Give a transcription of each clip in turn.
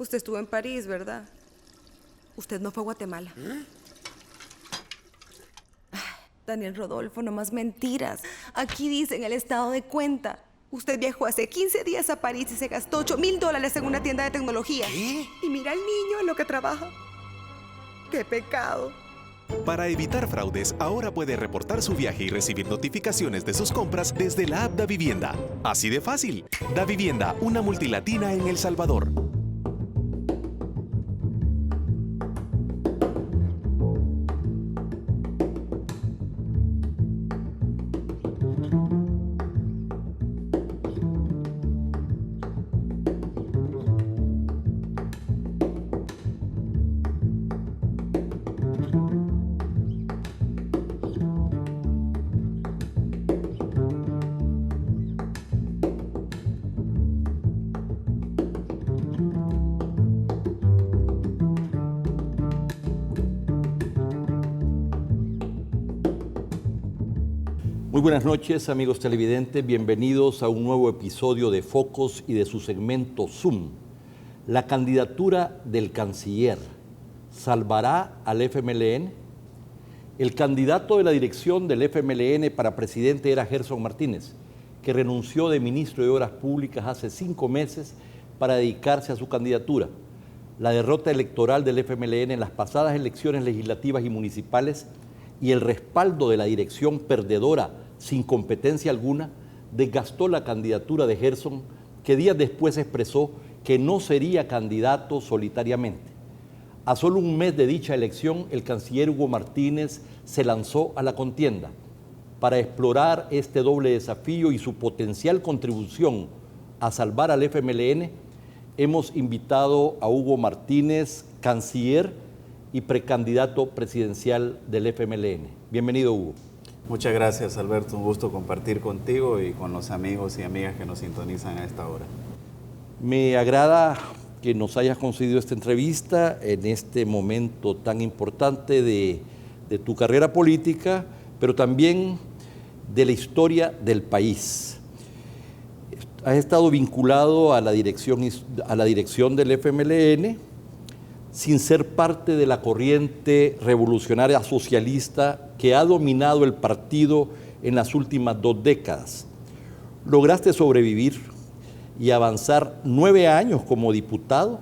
Usted estuvo en París, ¿verdad? Usted no fue a Guatemala. Daniel Rodolfo, no más mentiras. Aquí dice en el estado de cuenta. Usted viajó hace 15 días a París y se gastó $8,000 en una tienda de tecnología. ¿Qué? Y mira al niño en lo que trabaja. ¡Qué pecado! Para evitar fraudes, ahora puede reportar su viaje y recibir notificaciones de sus compras desde la app Davivienda. Así de fácil. Davivienda, una multilatina en El Salvador. Muy buenas noches, amigos televidentes. Bienvenidos a un nuevo episodio de Focos y de su segmento Zoom. La candidatura del canciller ¿salvará al FMLN? El candidato de la dirección del FMLN para presidente era Gerson Martínez, que renunció de ministro de Obras Públicas hace 5 meses para dedicarse a su candidatura. La derrota electoral del FMLN en las pasadas elecciones legislativas y municipales y el respaldo de la dirección perdedora sin competencia alguna desgastó la candidatura de Gerson, que días después expresó que no sería candidato solitariamente. A solo un mes de dicha elección, el canciller Hugo Martínez se lanzó a la contienda. Para explorar este doble desafío y su potencial contribución a salvar al FMLN, hemos invitado a Hugo Martínez, canciller y precandidato presidencial del FMLN. Bienvenido, Hugo. Muchas gracias, Alberto. Un gusto compartir contigo y con los amigos y amigas que nos sintonizan a esta hora. Me agrada que nos hayas concedido esta entrevista en este momento tan importante de tu carrera política, pero también de la historia del país. Has estado vinculado a la dirección del FMLN, sin ser parte de la corriente revolucionaria socialista que ha dominado el partido en las últimas 2 décadas. Lograste sobrevivir y avanzar 9 años como diputado,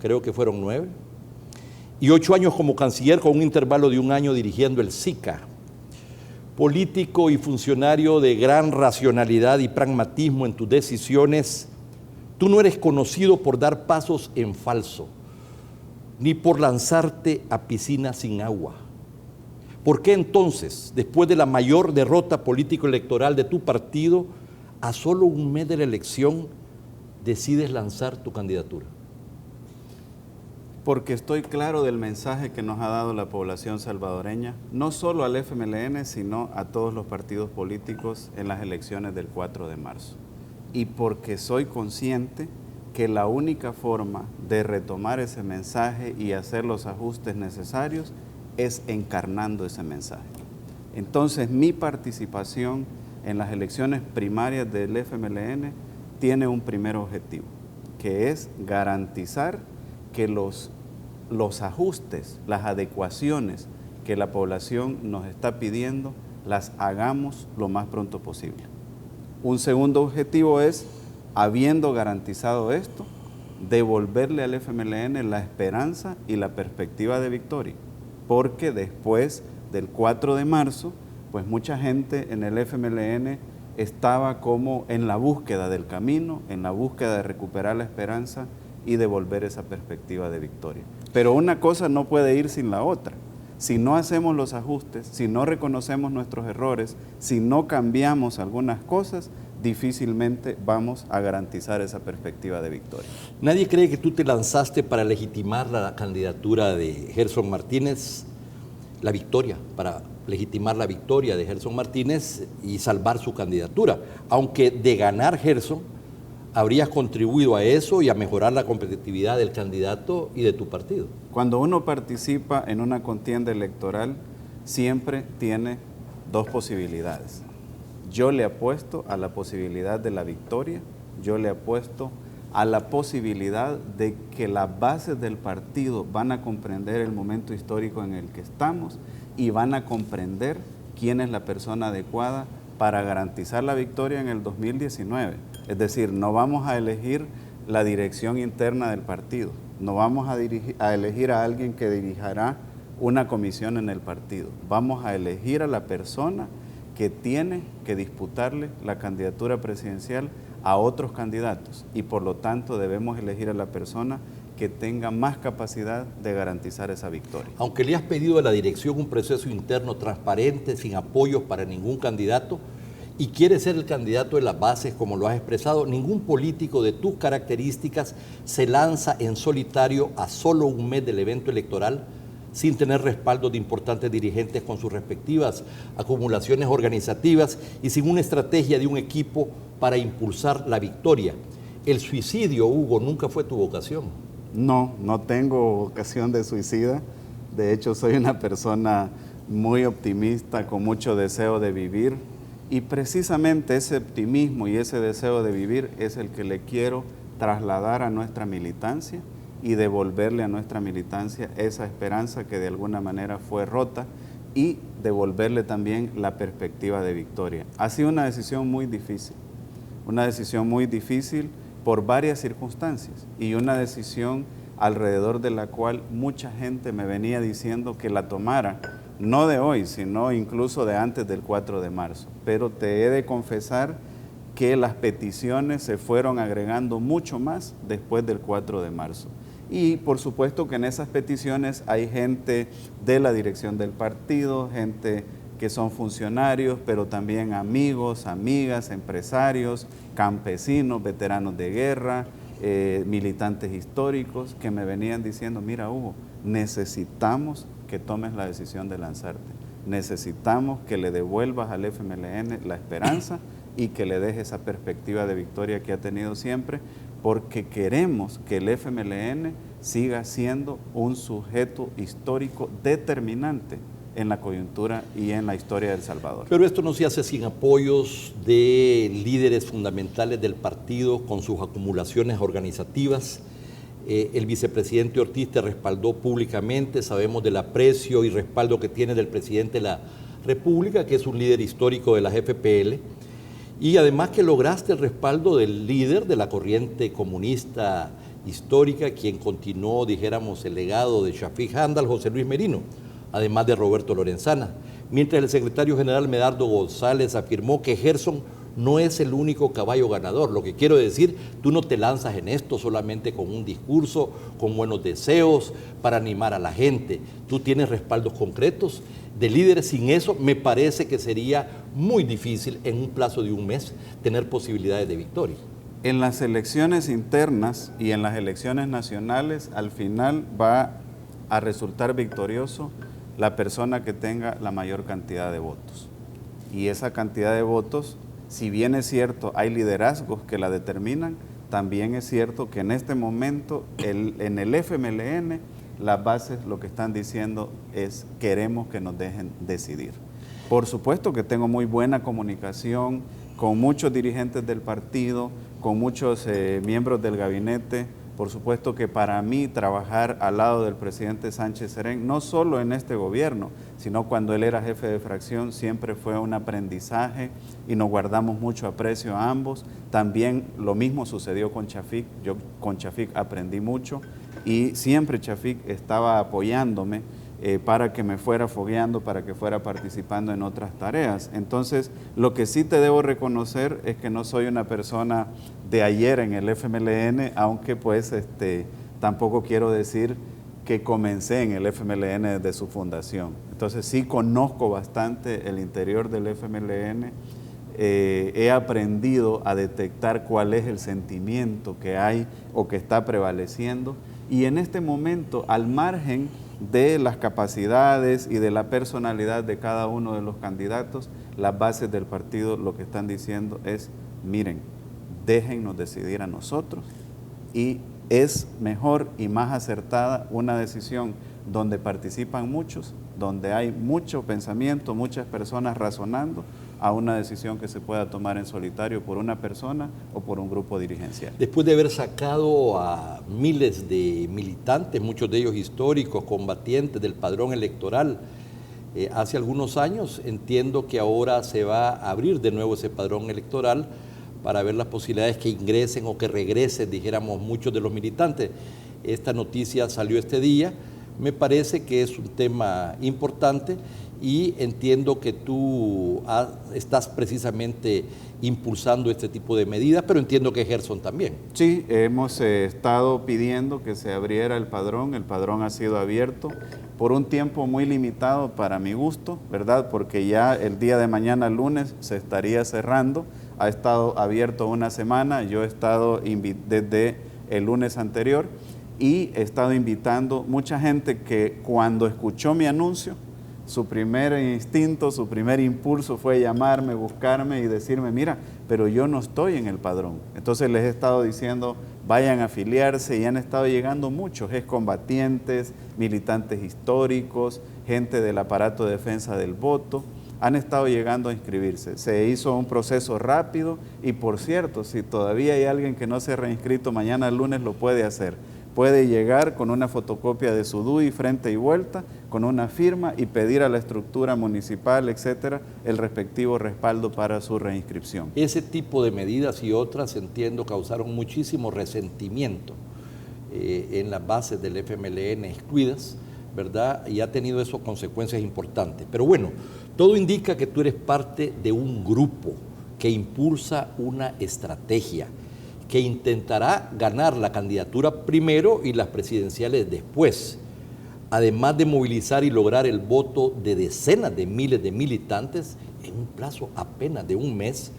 creo que fueron 9, y 8 años como canciller con un intervalo de 1 año dirigiendo el SICA. Político y funcionario de gran racionalidad y pragmatismo en tus decisiones, tú no eres conocido por dar pasos en falso, ni por lanzarte a piscina sin agua. ¿Por qué entonces, después de la mayor derrota político-electoral de tu partido, a solo un mes de la elección, decides lanzar tu candidatura? Porque estoy claro del mensaje que nos ha dado la población salvadoreña, no solo al FMLN, sino a todos los partidos políticos en las elecciones del 4 de marzo. Y porque soy consciente que la única forma de retomar ese mensaje y hacer los ajustes necesarios es encarnando ese mensaje. Entonces, mi participación en las elecciones primarias del FMLN tiene un primer objetivo, que es garantizar que los ajustes, las adecuaciones que la población nos está pidiendo, las hagamos lo más pronto posible. Un segundo objetivo es, habiendo garantizado esto, devolverle al FMLN la esperanza y la perspectiva de victoria, porque después del 4 de marzo, pues mucha gente en el FMLN estaba como en la búsqueda del camino, en la búsqueda de recuperar la esperanza y devolver esa perspectiva de victoria. Pero una cosa no puede ir sin la otra. Si no hacemos los ajustes, si no reconocemos nuestros errores, si no cambiamos algunas cosas, difícilmente vamos a garantizar esa perspectiva de victoria. Nadie cree que tú te lanzaste para legitimar la candidatura de Gerson Martínez, la victoria, para legitimar la victoria de Gerson Martínez y salvar su candidatura, aunque de ganar Gerson habrías contribuido a eso y a mejorar la competitividad del candidato y de tu partido. Cuando uno participa en una contienda electoral, siempre tiene 2 posibilidades. Yo le apuesto a la posibilidad de la victoria, yo le apuesto a la posibilidad de que las bases del partido van a comprender el momento histórico en el que estamos y van a comprender quién es la persona adecuada para garantizar la victoria en el 2019. Es decir, no vamos a elegir la dirección interna del partido, no vamos a elegir a alguien que dirigirá una comisión en el partido, vamos a elegir a la persona que tiene que disputarle la candidatura presidencial a otros candidatos y por lo tanto debemos elegir a la persona que tenga más capacidad de garantizar esa victoria. Aunque le has pedido a la dirección un proceso interno transparente, sin apoyos para ningún candidato, y quieres ser el candidato de las bases, como lo has expresado, ningún político de tus características se lanza en solitario a solo un mes del evento electoral sin tener respaldo de importantes dirigentes con sus respectivas acumulaciones organizativas y sin una estrategia de un equipo para impulsar la victoria. El suicidio, Hugo, nunca fue tu vocación. No, no tengo vocación de suicida. De hecho, soy una persona muy optimista, con mucho deseo de vivir. Y precisamente ese optimismo y ese deseo de vivir es el que le quiero trasladar a nuestra militancia y devolverle a nuestra militancia esa esperanza que de alguna manera fue rota y devolverle también la perspectiva de victoria. Ha sido una decisión muy difícil por varias circunstancias y una decisión alrededor de la cual mucha gente me venía diciendo que la tomara, no de hoy, sino incluso de antes del 4 de marzo. Pero te he de confesar que las peticiones se fueron agregando mucho más después del 4 de marzo. Y por supuesto que en esas peticiones hay gente de la dirección del partido, gente que son funcionarios, pero también amigos, amigas, empresarios, campesinos, veteranos de guerra, militantes históricos, que me venían diciendo, mira Hugo, necesitamos que tomes la decisión de lanzarte, necesitamos que le devuelvas al FMLN la esperanza y que le dejes esa perspectiva de victoria que ha tenido siempre, porque queremos que el FMLN siga siendo un sujeto histórico determinante en la coyuntura y en la historia de El Salvador. Pero esto no se hace sin apoyos de líderes fundamentales del partido con sus acumulaciones organizativas. El vicepresidente Ortiz te respaldó públicamente, sabemos del aprecio y respaldo que tiene del presidente de la República, que es un líder histórico de la FPL, y además que lograste el respaldo del líder de la corriente comunista histórica, quien continuó, dijéramos, el legado de Shafiq Handal, José Luis Merino, además de Roberto Lorenzana, mientras el secretario general Medardo González afirmó que Gerson no es el único caballo ganador. Lo que quiero decir, tú no te lanzas en esto solamente con un discurso, con buenos deseos, para animar a la gente. Tú tienes respaldos concretos de líderes. Sin eso, me parece que sería muy difícil en un plazo de un mes tener posibilidades de victoria. En las elecciones internas y en las elecciones nacionales, al final va a resultar victorioso la persona que tenga la mayor cantidad de votos. Y esa cantidad de votos, si bien es cierto, hay liderazgos que la determinan, también es cierto que en este momento en el FMLN las bases lo que están diciendo es queremos que nos dejen decidir. Por supuesto que tengo muy buena comunicación con muchos dirigentes del partido, con muchos miembros del gabinete. Por supuesto que para mí trabajar al lado del presidente Sánchez Serén, no solo en este gobierno, sino cuando él era jefe de fracción, siempre fue un aprendizaje y nos guardamos mucho aprecio a ambos. También lo mismo sucedió con Shafiq. Yo con Shafiq aprendí mucho y siempre Shafiq estaba apoyándome para que me fuera fogueando, para que fuera participando en otras tareas. Entonces, lo que sí te debo reconocer es que no soy una persona de ayer en el FMLN, aunque pues tampoco quiero decir que comencé en el FMLN desde su fundación. Entonces sí conozco bastante el interior del FMLN, he aprendido a detectar cuál es el sentimiento que hay o que está prevaleciendo, y en este momento, al margen de las capacidades y de la personalidad de cada uno de los candidatos, las bases del partido lo que están diciendo es, miren, déjennos decidir a nosotros, y es mejor y más acertada una decisión donde participan muchos, donde hay mucho pensamiento, muchas personas razonando, a una decisión que se pueda tomar en solitario por una persona o por un grupo dirigencial. Después de haber sacado a miles de militantes, muchos de ellos históricos, combatientes del padrón electoral, hace algunos años, entiendo que ahora se va a abrir de nuevo ese padrón electoral para ver las posibilidades que ingresen o que regresen, dijéramos, muchos de los militantes. Esta noticia salió este día, me parece que es un tema importante y entiendo que tú estás precisamente impulsando este tipo de medidas, pero entiendo que Gerson también. Sí, hemos estado pidiendo que se abriera el padrón ha sido abierto por un tiempo muy limitado para mi gusto, ¿verdad? Porque ya el día de mañana, lunes, se estaría cerrando, ha estado abierto una semana, yo he estado desde el lunes anterior y he estado invitando mucha gente que cuando escuchó mi anuncio, su primer instinto, su primer impulso fue llamarme, buscarme y decirme, mira, pero yo no estoy en el padrón. Entonces les he estado diciendo, vayan a afiliarse y han estado llegando muchos, excombatientes, militantes históricos, gente del aparato de defensa del voto, han estado llegando a inscribirse. Se hizo un proceso rápido y, por cierto, si todavía hay alguien que no se ha reinscrito, mañana lunes lo puede hacer. Puede llegar con una fotocopia de su DUI frente y vuelta, con una firma y pedir a la estructura municipal, etcétera, el respectivo respaldo para su reinscripción. Ese tipo de medidas y otras, entiendo, causaron muchísimo resentimiento en las bases del FMLN excluidas, ¿verdad? Y ha tenido eso consecuencias importantes. Pero bueno, todo indica que tú eres parte de un grupo que impulsa una estrategia que intentará ganar la candidatura primero y las presidenciales después, además de movilizar y lograr el voto de decenas de miles de militantes en un plazo apenas de un mes.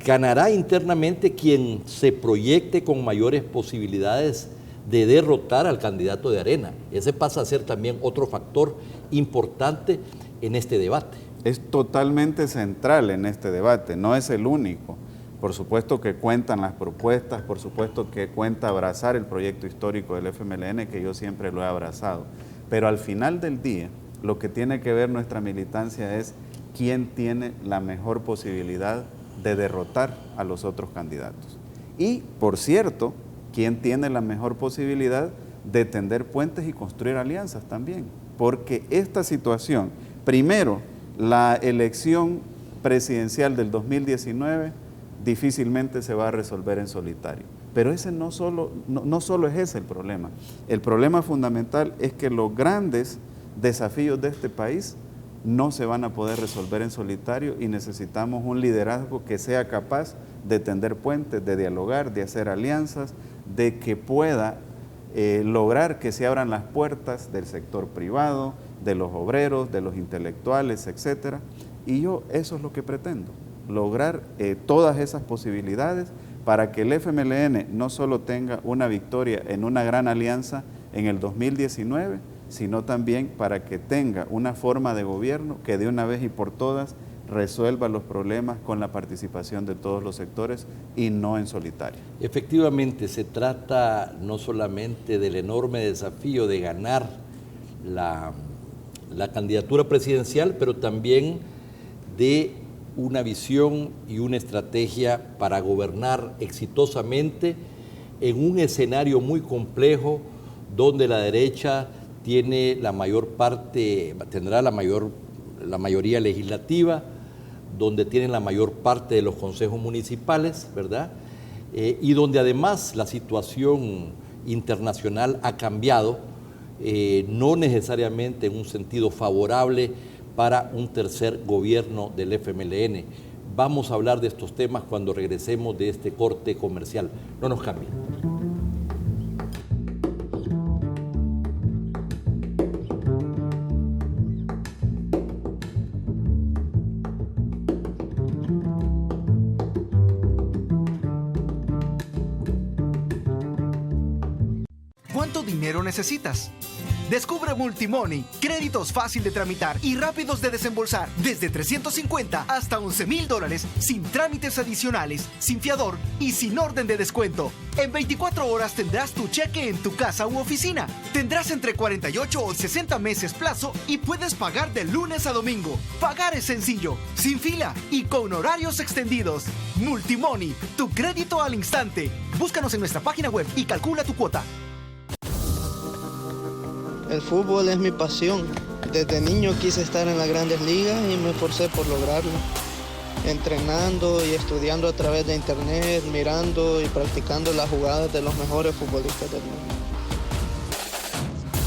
Ganará internamente quien se proyecte con mayores posibilidades de derrotar al candidato de Arena. Ese pasa a ser también otro factor importante en este debate. Es totalmente central en este debate, no es el único. Por supuesto que cuentan las propuestas, por supuesto que cuenta abrazar el proyecto histórico del FMLN, que yo siempre lo he abrazado. Pero al final del día, lo que tiene que ver nuestra militancia es quién tiene la mejor posibilidad de derrotar a los otros candidatos. Y, por cierto, quién tiene la mejor posibilidad de tender puentes y construir alianzas también. Porque esta situación, primero, la elección presidencial del 2019, difícilmente se va a resolver en solitario. Pero ese no solo es ese el problema. El problema fundamental es que los grandes desafíos de este país no se van a poder resolver en solitario y necesitamos un liderazgo que sea capaz de tender puentes, de dialogar, de hacer alianzas, de que pueda lograr que se abran las puertas del sector privado, de los obreros, de los intelectuales, etcétera. Y yo eso es lo que pretendo, lograr todas esas posibilidades para que el FMLN no solo tenga una victoria en una gran alianza en el 2019, sino también para que tenga una forma de gobierno que de una vez y por todas resuelva los problemas con la participación de todos los sectores y no en solitario. Efectivamente, se trata no solamente del enorme desafío de ganar la candidatura presidencial, pero también de una visión y una estrategia para gobernar exitosamente en un escenario muy complejo donde la derecha tiene la mayor parte, tendrá la mayoría legislativa, donde tienen la mayor parte de los consejos municipales, ¿verdad? Y donde además la situación internacional ha cambiado, no necesariamente en un sentido favorable para un tercer gobierno del FMLN. Vamos a hablar de estos temas cuando regresemos de este corte comercial. No nos cambien. ¿Cuánto dinero necesitas? Descubre Multimoney, créditos fácil de tramitar y rápidos de desembolsar, desde 350 hasta $11,000, sin trámites adicionales, sin fiador y sin orden de descuento. En 24 horas tendrás tu cheque en tu casa u oficina. Tendrás entre 48 o 60 meses plazo y puedes pagar de lunes a domingo. Pagar es sencillo, sin fila y con horarios extendidos. Multimoney, tu crédito al instante. Búscanos en nuestra página web y calcula tu cuota. El fútbol es mi pasión. Desde niño quise estar en las grandes ligas y me esforcé por lograrlo. Entrenando y estudiando a través de internet, mirando y practicando las jugadas de los mejores futbolistas del mundo.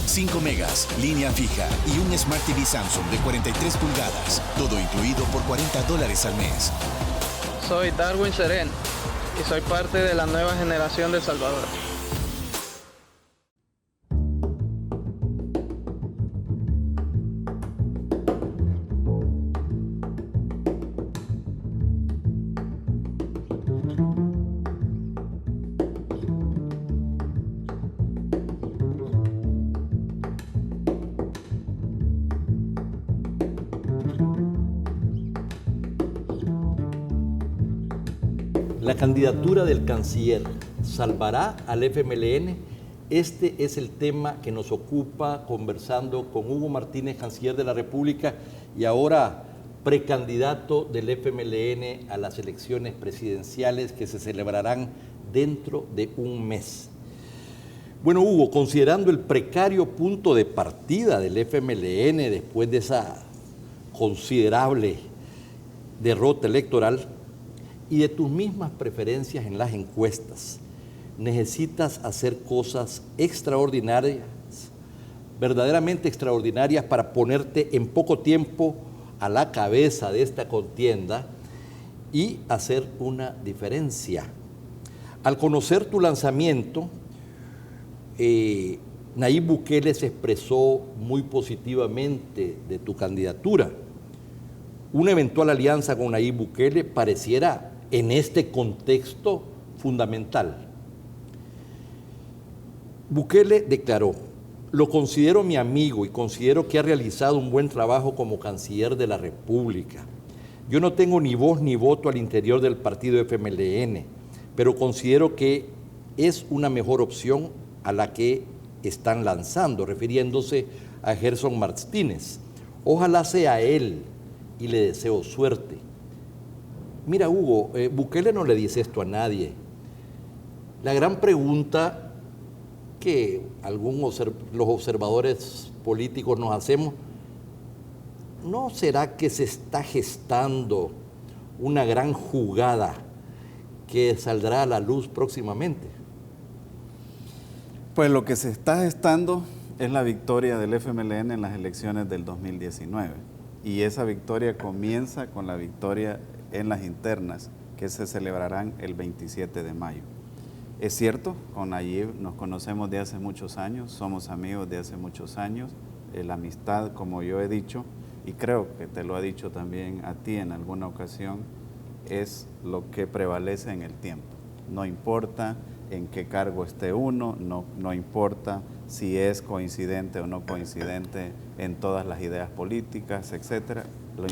5 megas, línea fija y un Smart TV Samsung de 43 pulgadas. Todo incluido por $40 al mes. Soy Darwin Seren y soy parte de la nueva generación de El Salvador. La candidatura del canciller salvará al FMLN. Este es el tema que nos ocupa conversando con Hugo Martínez, canciller de la República y ahora precandidato del FMLN a las elecciones presidenciales que se celebrarán dentro de un mes. Bueno, Hugo, considerando el precario punto de partida del FMLN después de esa considerable derrota electoral, y de tus mismas preferencias en las encuestas, necesitas hacer cosas extraordinarias, verdaderamente extraordinarias, para ponerte en poco tiempo a la cabeza de esta contienda y hacer una diferencia. Al conocer tu lanzamiento, Nayib Bukele se expresó muy positivamente de tu candidatura. Una eventual alianza con Nayib Bukele pareciera en este contexto fundamental. Bukele declaró: lo considero mi amigo y considero que ha realizado un buen trabajo como canciller de la República. Yo no tengo ni voz ni voto al interior del partido FMLN, pero considero que es una mejor opción a la que están lanzando, refiriéndose a Gerson Martínez. Ojalá sea él y le deseo suerte. Mira, Hugo, Bukele no le dice esto a nadie. La gran pregunta que los observadores políticos nos hacemos, ¿no será que se está gestando una gran jugada que saldrá a la luz próximamente? Pues lo que se está gestando es la victoria del FMLN en las elecciones del 2019. Y esa victoria comienza con la victoria en las internas que se celebrarán el 27 de mayo. Es cierto, con Nayib nos conocemos de hace muchos años, somos amigos de hace muchos años. La amistad, como yo he dicho, y creo que te lo ha dicho también a ti en alguna ocasión, es lo que prevalece en el tiempo. No importa en qué cargo esté uno, no importa si es coincidente o no coincidente en todas las ideas políticas, etcétera,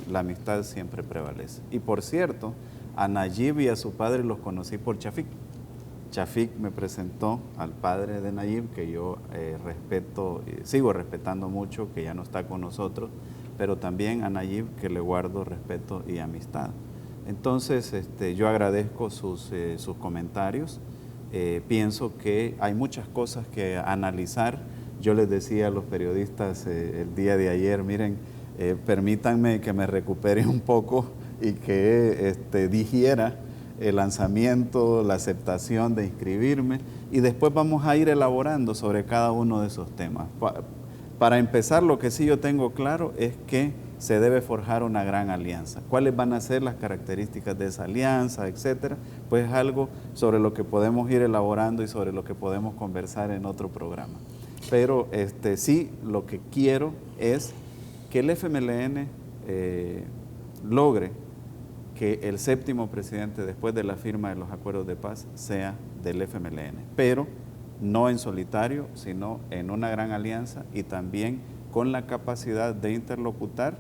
la amistad siempre prevalece. Y por cierto, a Nayib y a su padre los conocí por Chafik. Chafik me presentó al padre de Nayib, que yo respeto, sigo respetando mucho, que ya no está con nosotros, pero también a Nayib, que le guardo respeto y amistad. Entonces, yo agradezco sus comentarios. Pienso que hay muchas cosas que analizar. Yo les decía a los periodistas el día de ayer, miren, permítanme que me recupere un poco y que digiera el lanzamiento, la aceptación de inscribirme, y después vamos a ir elaborando sobre cada uno de esos temas. Para empezar, lo que sí yo tengo claro es que se debe forjar una gran alianza. ¿Cuáles van a ser las características de esa alianza, etcétera? Pues es algo sobre lo que podemos ir elaborando y sobre lo que podemos conversar en otro programa. Pero sí, lo que quiero es que el FMLN logre que el 7º presidente, después de la firma de los acuerdos de paz, sea del FMLN. Pero no en solitario, sino en una gran alianza y también con la capacidad de interlocutar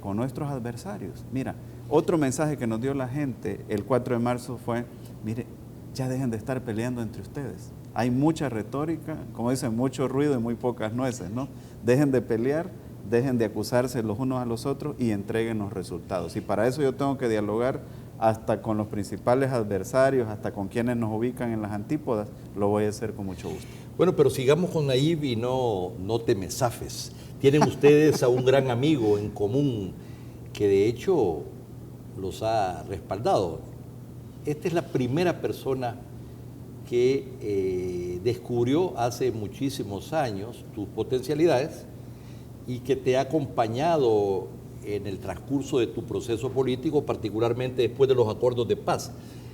con nuestros adversarios. Mira, otro mensaje que nos dio la gente el 4 de marzo fue, mire, ya dejen de estar peleando entre ustedes. Hay mucha retórica, como dicen, mucho ruido y muy pocas nueces, ¿no? Dejen de pelear, dejen de acusarse los unos a los otros y entreguen los resultados. Y para eso yo tengo que dialogar hasta con los principales adversarios, hasta con quienes nos ubican en las antípodas, lo voy a hacer con mucho gusto. Bueno, pero sigamos con Nayib y no te me zafes. Tienen ustedes a un gran amigo en común que de hecho los ha respaldado. Esta es la primera persona que descubrió hace muchísimos años tus potencialidades y que te ha acompañado en el transcurso de tu proceso político, particularmente después de los acuerdos de paz.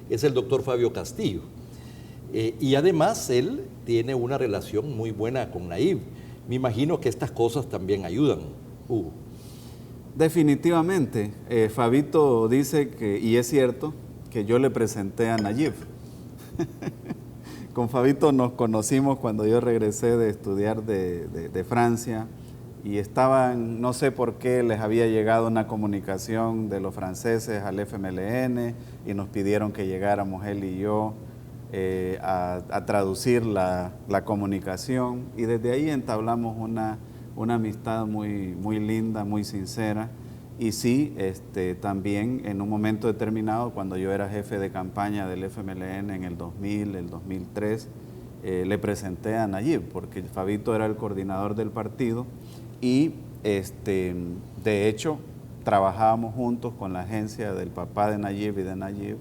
Es el doctor Fabio Castillo. Y además él tiene una relación muy buena con Nayib. Me imagino que estas cosas también ayudan, Hugo. Definitivamente. Fabito dice que, y es cierto, que yo le presenté a Nayib. Con Fabito nos conocimos cuando yo regresé de estudiar de Francia y estaban, no sé por qué, les había llegado una comunicación de los franceses al FMLN y nos pidieron que llegáramos él y yo a traducir la comunicación y desde ahí entablamos una amistad muy linda, muy sincera. Y sí, también en un momento determinado, cuando yo era jefe de campaña del FMLN en el 2000, el 2003, le presenté a Nayib, porque Fabito era el coordinador del partido y de hecho trabajábamos juntos con la agencia del papá de Nayib y de Nayib.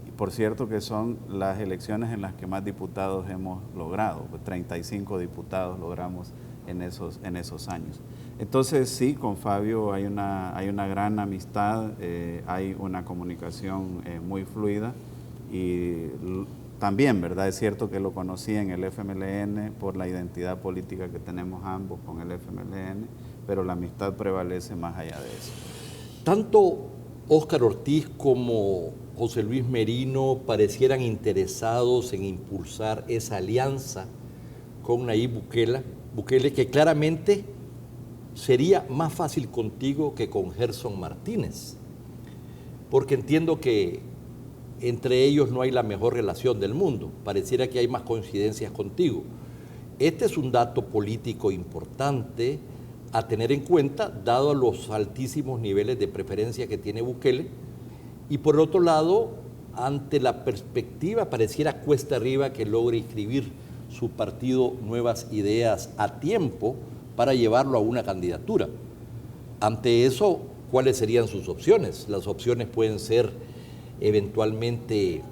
Y por cierto que son las elecciones en las que más diputados hemos logrado, pues 35 diputados logramos en esos años. Entonces sí, con Fabio hay una gran amistad, hay una comunicación muy fluida y también, ¿verdad? Es cierto que lo conocí en el FMLN por la identidad política que tenemos ambos con el FMLN, pero la amistad prevalece más allá de eso. Tanto Óscar Ortiz como José Luis Merino parecieran interesados en impulsar esa alianza con Nayib Bukele, que claramente sería más fácil contigo que con Gerson Martínez, porque entiendo que entre ellos no hay la mejor relación del mundo, pareciera que hay más coincidencias contigo. Este es un dato político importante a tener en cuenta, dado los altísimos niveles de preferencia que tiene Bukele, y por otro lado, ante la perspectiva, pareciera cuesta arriba que logre inscribir su partido Nuevas Ideas a tiempo para llevarlo a una candidatura. Ante eso, ¿cuáles serían sus opciones? Las opciones pueden ser eventualmente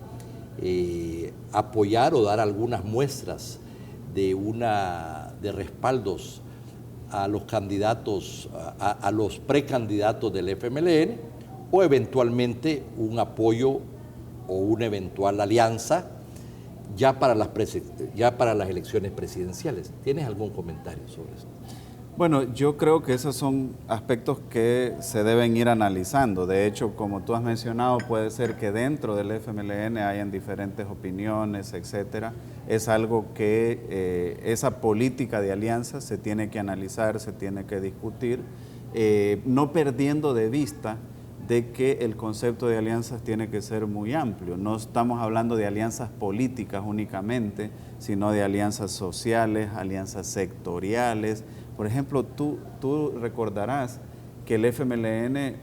apoyar o dar algunas muestras de respaldos a los candidatos, a los precandidatos del FMLN, o eventualmente un apoyo o una eventual alianza ya para las elecciones presidenciales. ¿Tienes algún comentario sobre esto? Bueno, yo creo que esos son aspectos que se deben ir analizando. De hecho, como tú has mencionado, puede ser que dentro del FMLN hayan diferentes opiniones, etcétera. Es algo que esa política de alianzas se tiene que analizar, se tiene que discutir, no perdiendo de vista de que el concepto de alianzas tiene que ser muy amplio. No estamos hablando de alianzas políticas únicamente, sino de alianzas sociales, alianzas sectoriales. Por ejemplo, tú recordarás que el FMLN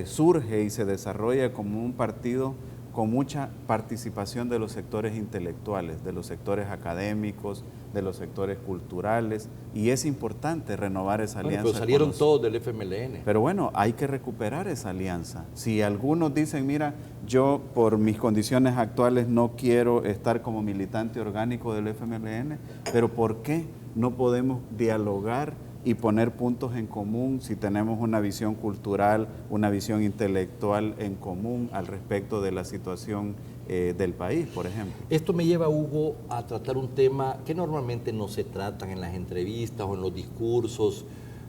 surge y se desarrolla como un partido con mucha participación de los sectores intelectuales, de los sectores académicos, de los sectores culturales, y es importante renovar esa alianza. Pero salieron todos del FMLN. Pero bueno, hay que recuperar esa alianza. Si algunos dicen, mira, yo por mis condiciones actuales no quiero estar como militante orgánico del FMLN, pero ¿por qué no podemos dialogar y poner puntos en común si tenemos una visión cultural, una visión intelectual en común al respecto de la situación del país, por ejemplo? Esto me lleva, Hugo, a tratar un tema que normalmente no se tratan en las entrevistas o en los discursos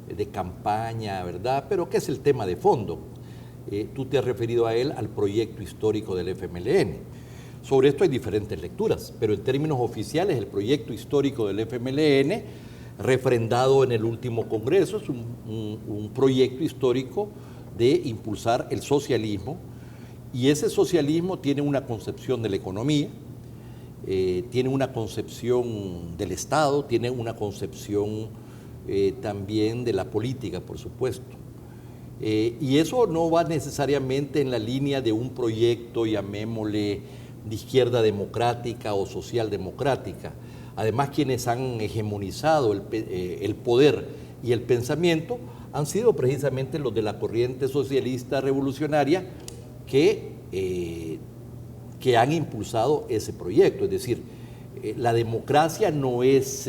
de campaña, ¿verdad? Pero que es el tema de fondo. Tú te has referido a él, al proyecto histórico del FMLN. Sobre esto hay diferentes lecturas, pero en términos oficiales el proyecto histórico del FMLN, refrendado en el último Congreso, es un proyecto histórico de impulsar el socialismo, y ese socialismo tiene una concepción de la economía, tiene una concepción del Estado, tiene una concepción también de la política, por supuesto. Y eso no va necesariamente en la línea de un proyecto, llamémosle, de izquierda democrática o socialdemocrática. Además, quienes han hegemonizado el poder y el pensamiento han sido precisamente los de la corriente socialista revolucionaria que han impulsado ese proyecto. Es decir, la democracia no es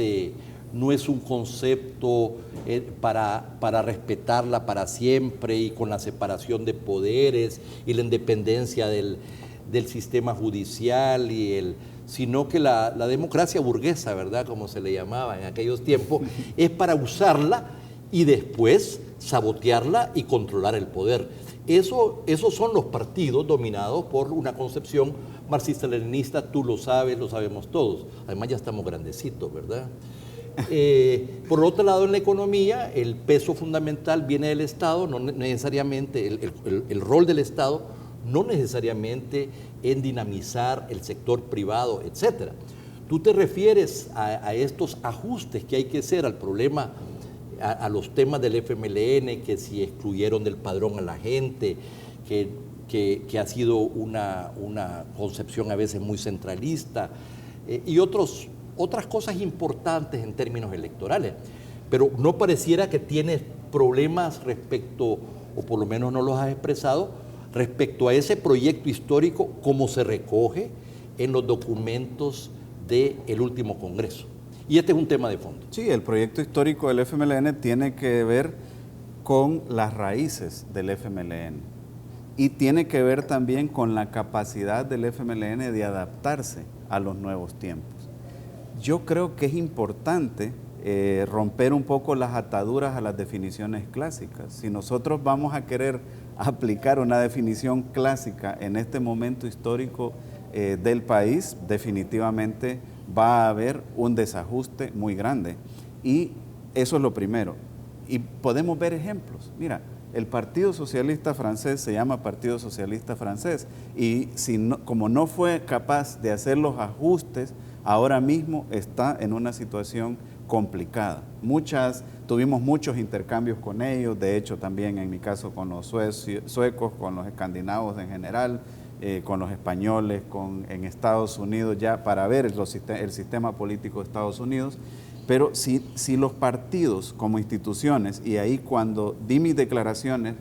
un concepto para respetarla para siempre y con la separación de poderes y la independencia del sistema judicial, sino que la democracia burguesa, ¿verdad?, como se le llamaba en aquellos tiempos, es para usarla y después sabotearla y controlar el poder. Esos son los partidos dominados por una concepción marxista-leninista, tú lo sabes, lo sabemos todos. Además ya estamos grandecitos, ¿verdad? Por otro lado, en la economía, el peso fundamental viene del Estado, no necesariamente el rol del Estado, no necesariamente en dinamizar el sector privado, etc. Tú te refieres a estos ajustes que hay que hacer al problema, a los temas del FMLN, que si excluyeron del padrón a la gente, que ha sido una concepción a veces muy centralista, y otras cosas importantes en términos electorales. Pero no pareciera que tienes problemas respecto, o por lo menos no los has expresado, respecto a ese proyecto histórico como se recoge en los documentos del último Congreso. Y este es un tema de fondo. Sí, el proyecto histórico del FMLN tiene que ver con las raíces del FMLN y tiene que ver también con la capacidad del FMLN de adaptarse a los nuevos tiempos. Yo creo que es importante romper un poco las ataduras a las definiciones clásicas. Si nosotros vamos a querer aplicar una definición clásica en este momento histórico del país, definitivamente va a haber un desajuste muy grande. Y eso es lo primero. Y podemos ver ejemplos. Mira, el Partido Socialista Francés se llama Partido Socialista Francés y como no fue capaz de hacer los ajustes, ahora mismo está en una situación complicada. Tuvimos muchos intercambios con ellos, de hecho también en mi caso con los suecos, con los escandinavos en general, con los españoles, en Estados Unidos ya para ver el sistema político de Estados Unidos. Pero si los partidos como instituciones, y ahí cuando di mis declaraciones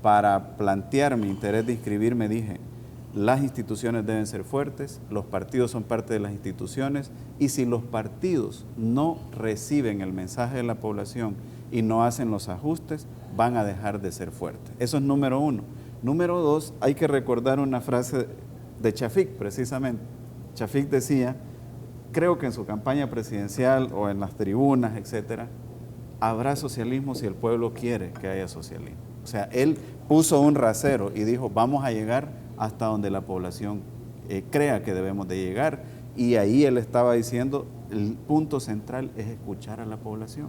para plantear mi interés de inscribirme, dije, las instituciones deben ser fuertes, los partidos son parte de las instituciones, y si los partidos no reciben el mensaje de la población y no hacen los ajustes, van a dejar de ser fuertes. Eso es número uno. Número dos, hay que recordar una frase de Chafik, precisamente. Chafik decía, creo que en su campaña presidencial o en las tribunas, etcétera, habrá socialismo si el pueblo quiere que haya socialismo. O sea, él puso un rasero y dijo, vamos a llegar hasta donde la población crea que debemos de llegar. Y ahí él estaba diciendo, el punto central es escuchar a la población.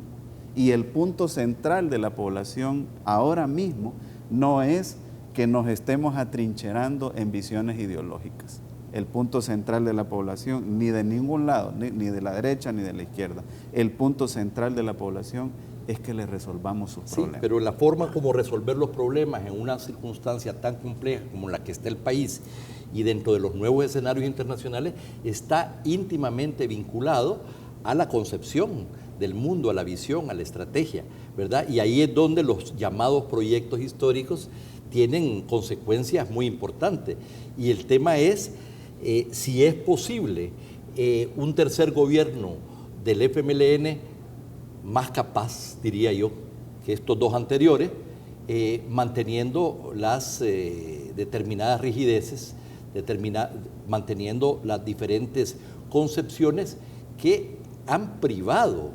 Y el punto central de la población ahora mismo no es que nos estemos atrincherando en visiones ideológicas. El punto central de la población, ni de ningún lado, ni de la derecha ni de la izquierda, el punto central de la población es que le resolvamos sus problemas. Sí, pero la forma como resolver los problemas en una circunstancia tan compleja como la que está el país y dentro de los nuevos escenarios internacionales está íntimamente vinculado a la concepción del mundo, a la visión, a la estrategia, ¿verdad? Y ahí es donde los llamados proyectos históricos tienen consecuencias muy importantes. Y el tema es si es posible un tercer gobierno del FMLN más capaz, diría yo, que estos dos anteriores, manteniendo las determinadas rigideces, manteniendo las diferentes concepciones que han privado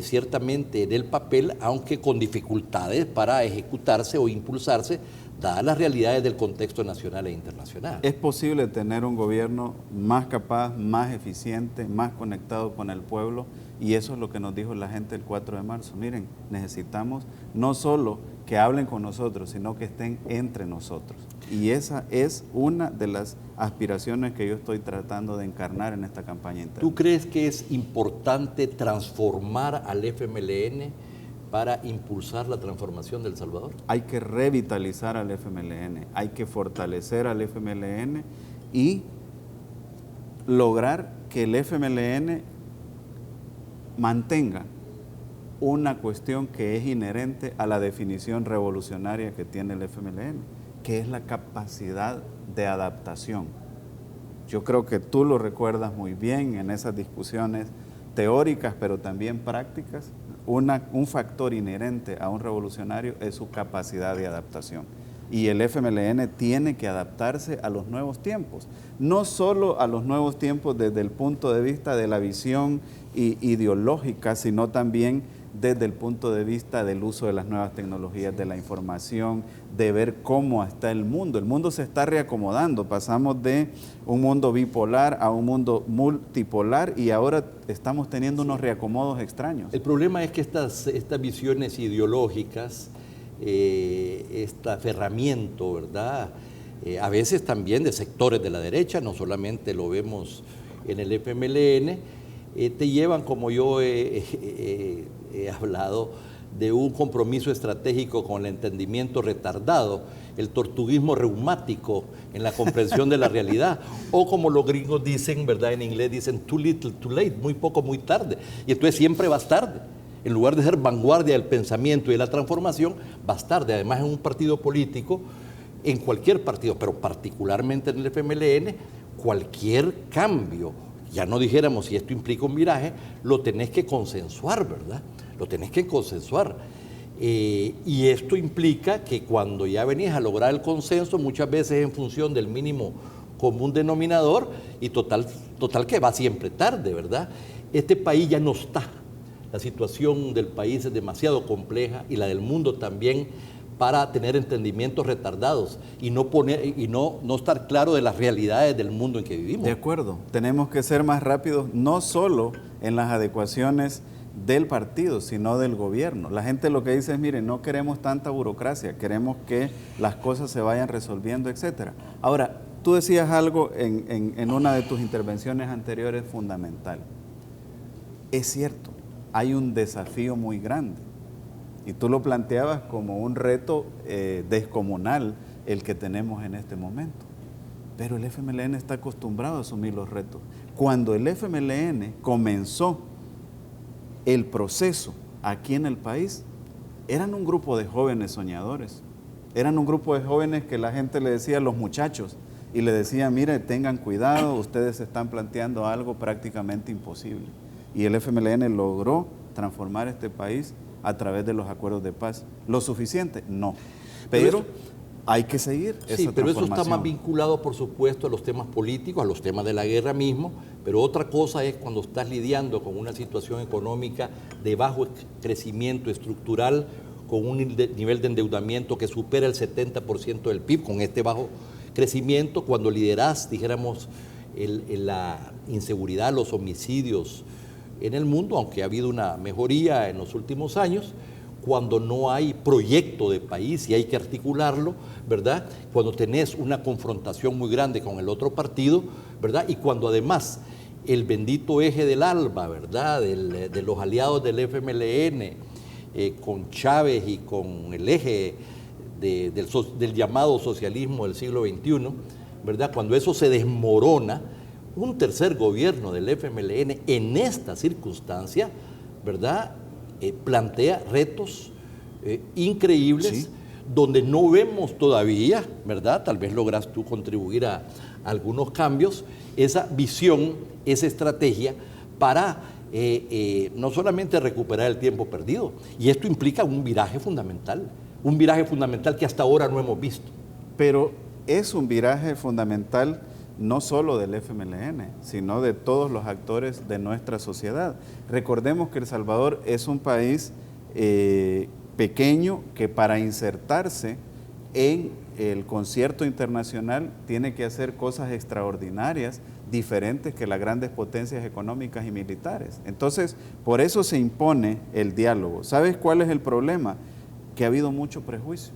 ciertamente del papel, aunque con dificultades para ejecutarse o impulsarse, dadas las realidades del contexto nacional e internacional. Es posible tener un gobierno más capaz, más eficiente, más conectado con el pueblo, y eso es lo que nos dijo la gente el 4 de marzo. Miren, necesitamos no solo que hablen con nosotros, sino que estén entre nosotros. Y esa es una de las aspiraciones que yo estoy tratando de encarnar en esta campaña interna. ¿Tú crees que es importante transformar al FMLN para impulsar la transformación de El Salvador? Hay que revitalizar al FMLN, hay que fortalecer al FMLN y lograr que el FMLN mantenga una cuestión que es inherente a la definición revolucionaria que tiene el FMLN, que es la capacidad de adaptación. Yo creo que tú lo recuerdas muy bien en esas discusiones teóricas, pero también prácticas. Un factor inherente a un revolucionario es su capacidad de adaptación. Y el FMLN tiene que adaptarse a los nuevos tiempos, no solo a los nuevos tiempos desde el punto de vista de la visión ideológica, sino también desde el punto de vista del uso de las nuevas tecnologías de la información, de ver cómo está el mundo. El mundo se está reacomodando, pasamos de un mundo bipolar a un mundo multipolar y ahora estamos teniendo unos reacomodos extraños. El problema es que estas visiones ideológicas, este aferramiento, ¿verdad? A veces también de sectores de la derecha, no solamente lo vemos en el FMLN, te llevan, como yo he hablado, de un compromiso estratégico con el entendimiento retardado, el tortuguismo reumático en la comprensión de la realidad, o como los gringos dicen, ¿verdad? En inglés dicen too little, too late, muy poco, muy tarde, y entonces siempre vas tarde. En lugar de ser vanguardia del pensamiento y de la transformación, vas tarde. Además, en un partido político, en cualquier partido, pero particularmente en el FMLN, cualquier cambio, ya no dijéramos si esto implica un viraje, lo tenés que consensuar, ¿verdad? Lo tenés que consensuar. Y esto implica que cuando ya venís a lograr el consenso, muchas veces en función del mínimo común denominador, y total que va siempre tarde, ¿verdad? Este país ya no está. La situación del país es demasiado compleja y la del mundo también para tener entendimientos retardados y no estar claro de las realidades del mundo en que vivimos. De acuerdo, tenemos que ser más rápidos, no solo en las adecuaciones del partido, sino del gobierno. La gente lo que dice es, mire, no queremos tanta burocracia, queremos que las cosas se vayan resolviendo, etcétera. Ahora, tú decías algo en una de tus intervenciones anteriores fundamental. Es cierto, hay un desafío muy grande y tú lo planteabas como un reto descomunal el que tenemos en este momento. Pero el FMLN está acostumbrado a asumir los retos. Cuando el FMLN comenzó el proceso aquí en el país, eran un grupo de jóvenes soñadores, eran un grupo de jóvenes que la gente le decía los muchachos y le decía, mire, tengan cuidado, ustedes están planteando algo prácticamente imposible. Y el FMLN logró transformar este país a través de los acuerdos de paz. ¿Lo suficiente? No. Pero hay que seguir esa transformación. Sí, pero eso está más vinculado, por supuesto, a los temas políticos, a los temas de la guerra mismo, pero otra cosa es cuando estás lidiando con una situación económica de bajo crecimiento estructural, con un nivel de endeudamiento que supera el 70% del PIB, con este bajo crecimiento, cuando liderás, dijéramos, la inseguridad, los homicidios en el mundo, aunque ha habido una mejoría en los últimos años, cuando no hay proyecto de país y hay que articularlo, ¿verdad? Cuando tenés una confrontación muy grande con el otro partido, ¿verdad? Y cuando además el bendito eje del ALBA, ¿verdad? De los aliados del FMLN, con Chávez y con el eje del llamado socialismo del siglo XXI, ¿verdad? Cuando eso se desmorona, un tercer gobierno del FMLN en esta circunstancia, ¿verdad? Plantea retos increíbles, sí, donde no vemos todavía, ¿verdad? Tal vez logras tú contribuir a algunos cambios, esa visión, esa estrategia para no solamente recuperar el tiempo perdido, y esto implica un viraje fundamental que hasta ahora no hemos visto. Pero es un viraje fundamental no solo del FMLN, sino de todos los actores de nuestra sociedad. Recordemos que El Salvador es un país pequeño que para insertarse en el concierto internacional tiene que hacer cosas extraordinarias, diferentes que las grandes potencias económicas y militares. Entonces, por eso se impone el diálogo. ¿Sabes cuál es el problema? Que ha habido mucho prejuicio.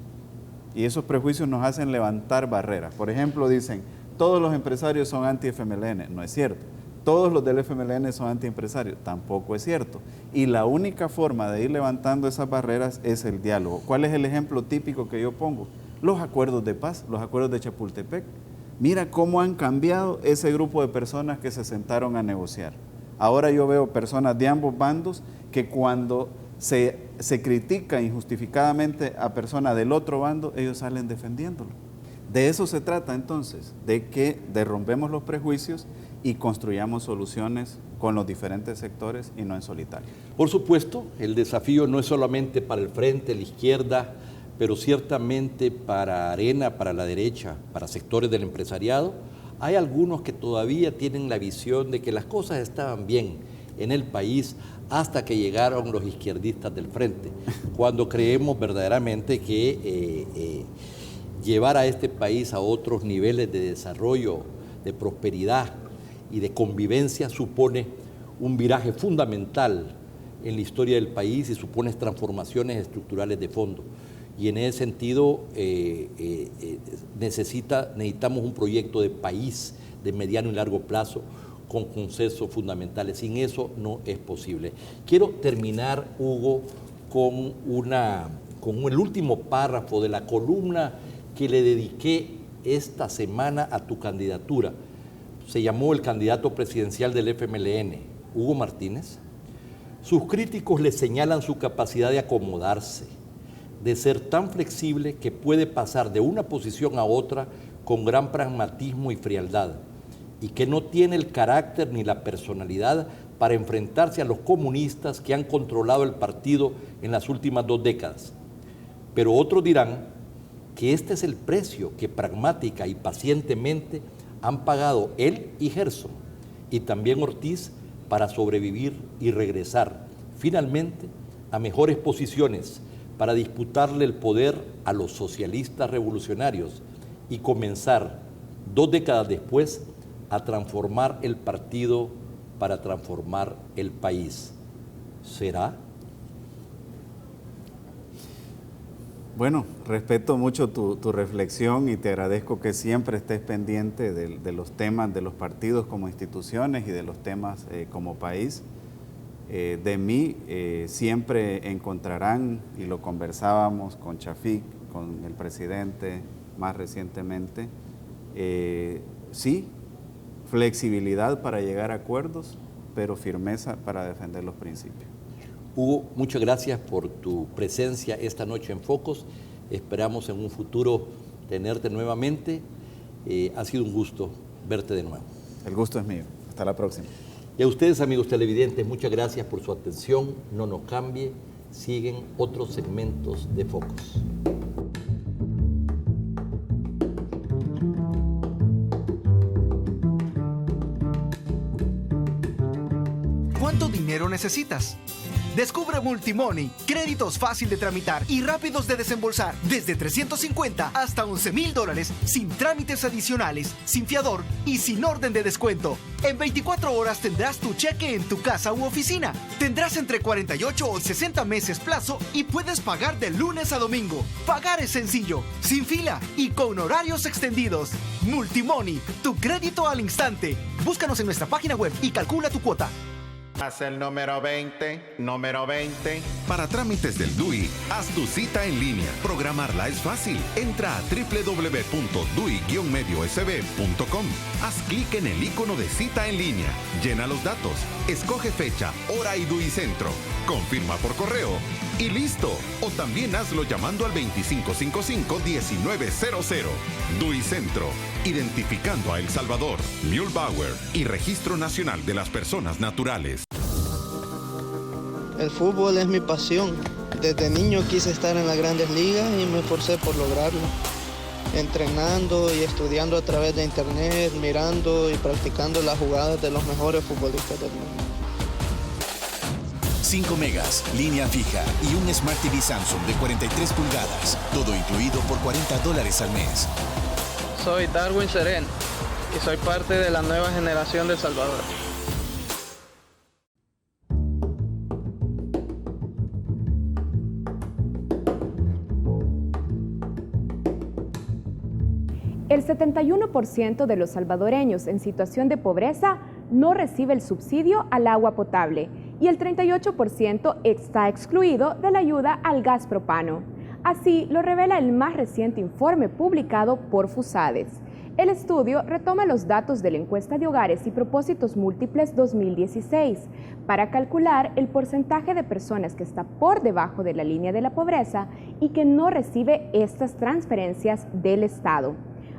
Y esos prejuicios nos hacen levantar barreras. Por ejemplo, dicen, todos los empresarios son anti-FMLN. No es cierto. Todos los del FMLN son antiempresarios. Tampoco es cierto. Y la única forma de ir levantando esas barreras es el diálogo. ¿Cuál es el ejemplo típico que yo pongo? Los acuerdos de paz, los acuerdos de Chapultepec. Mira cómo han cambiado ese grupo de personas que se sentaron a negociar. Ahora yo veo personas de ambos bandos que cuando se critica injustificadamente a personas del otro bando, ellos salen defendiéndolo. De eso se trata entonces, de que derrumbemos los prejuicios y construyamos soluciones con los diferentes sectores y no en solitario. Por supuesto, el desafío no es solamente para el frente, la izquierda, pero ciertamente para Arena, para la derecha, para sectores del empresariado. Hay algunos que todavía tienen la visión de que las cosas estaban bien en el país hasta que llegaron los izquierdistas del frente, cuando creemos verdaderamente que llevar a este país a otros niveles de desarrollo, de prosperidad y de convivencia supone un viraje fundamental en la historia del país y supone transformaciones estructurales de fondo. Y en ese sentido necesitamos un proyecto de país de mediano y largo plazo con consensos fundamentales. Sin eso no es posible. Quiero terminar, Hugo, con el último párrafo de la columna que le dediqué esta semana a tu candidatura. Se llamó el candidato presidencial del FMLN, Hugo Martínez. Sus críticos le señalan su capacidad de acomodarse, de ser tan flexible que puede pasar de una posición a otra con gran pragmatismo y frialdad, y que no tiene el carácter ni la personalidad para enfrentarse a los comunistas que han controlado el partido en las últimas 2 décadas. Pero otros dirán que este es el precio que pragmática y pacientemente han pagado él y Gerson, y también Ortiz, para sobrevivir y regresar finalmente a mejores posiciones para disputarle el poder a los socialistas revolucionarios y comenzar 2 décadas después a transformar el partido para transformar el país. ¿Será? Bueno, respeto mucho tu reflexión y te agradezco que siempre estés pendiente de los temas de los partidos como instituciones y de los temas como país. De mí siempre encontrarán, y lo conversábamos con Chafik, con el presidente más recientemente, sí, flexibilidad para llegar a acuerdos, pero firmeza para defender los principios. Hugo, muchas gracias por tu presencia esta noche en Focos. Esperamos en un futuro tenerte nuevamente. Ha sido un gusto verte de nuevo. El gusto es mío. Hasta la próxima. Y a ustedes, amigos televidentes, muchas gracias por su atención. No nos cambie. Siguen otros segmentos de Focos. ¿Cuánto dinero necesitas? Descubre Multimoney, créditos fácil de tramitar y rápidos de desembolsar, desde $350 hasta $11,000 sin trámites adicionales, sin fiador y sin orden de descuento. En 24 horas tendrás tu cheque en tu casa u oficina. Tendrás entre 48 o 60 meses plazo y puedes pagar de lunes a domingo. Pagar es sencillo, sin fila y con horarios extendidos. Multimoney, tu crédito al instante. Búscanos en nuestra página web y calcula tu cuota. Haz el número 20, número 20. Para trámites del DUI, haz tu cita en línea. Programarla es fácil. Entra a www.dui-mediosb.com. Haz clic en el icono de cita en línea. Llena los datos. Escoge fecha, hora y DUI Centro. Confirma por correo y listo. O también hazlo llamando al 2555-1900. DUI Centro. Identificando a El Salvador, Mühlbauer y Registro Nacional de las Personas Naturales. El fútbol es mi pasión. Desde niño quise estar en las grandes ligas y me esforcé por lograrlo. Entrenando y estudiando a través de internet, mirando y practicando las jugadas de los mejores futbolistas del mundo. 5 megas, línea fija y un Smart TV Samsung de 43 pulgadas. Todo incluido por $40 al mes. Soy Darwin Seren y soy parte de la nueva generación de Salvador. El 71% de los salvadoreños en situación de pobreza no recibe el subsidio al agua potable y el 38% está excluido de la ayuda al gas propano. Así lo revela el más reciente informe publicado por FUSADES. El estudio retoma los datos de la encuesta de hogares y propósitos múltiples 2016 para calcular el porcentaje de personas que está por debajo de la línea de la pobreza y que no recibe estas transferencias del Estado.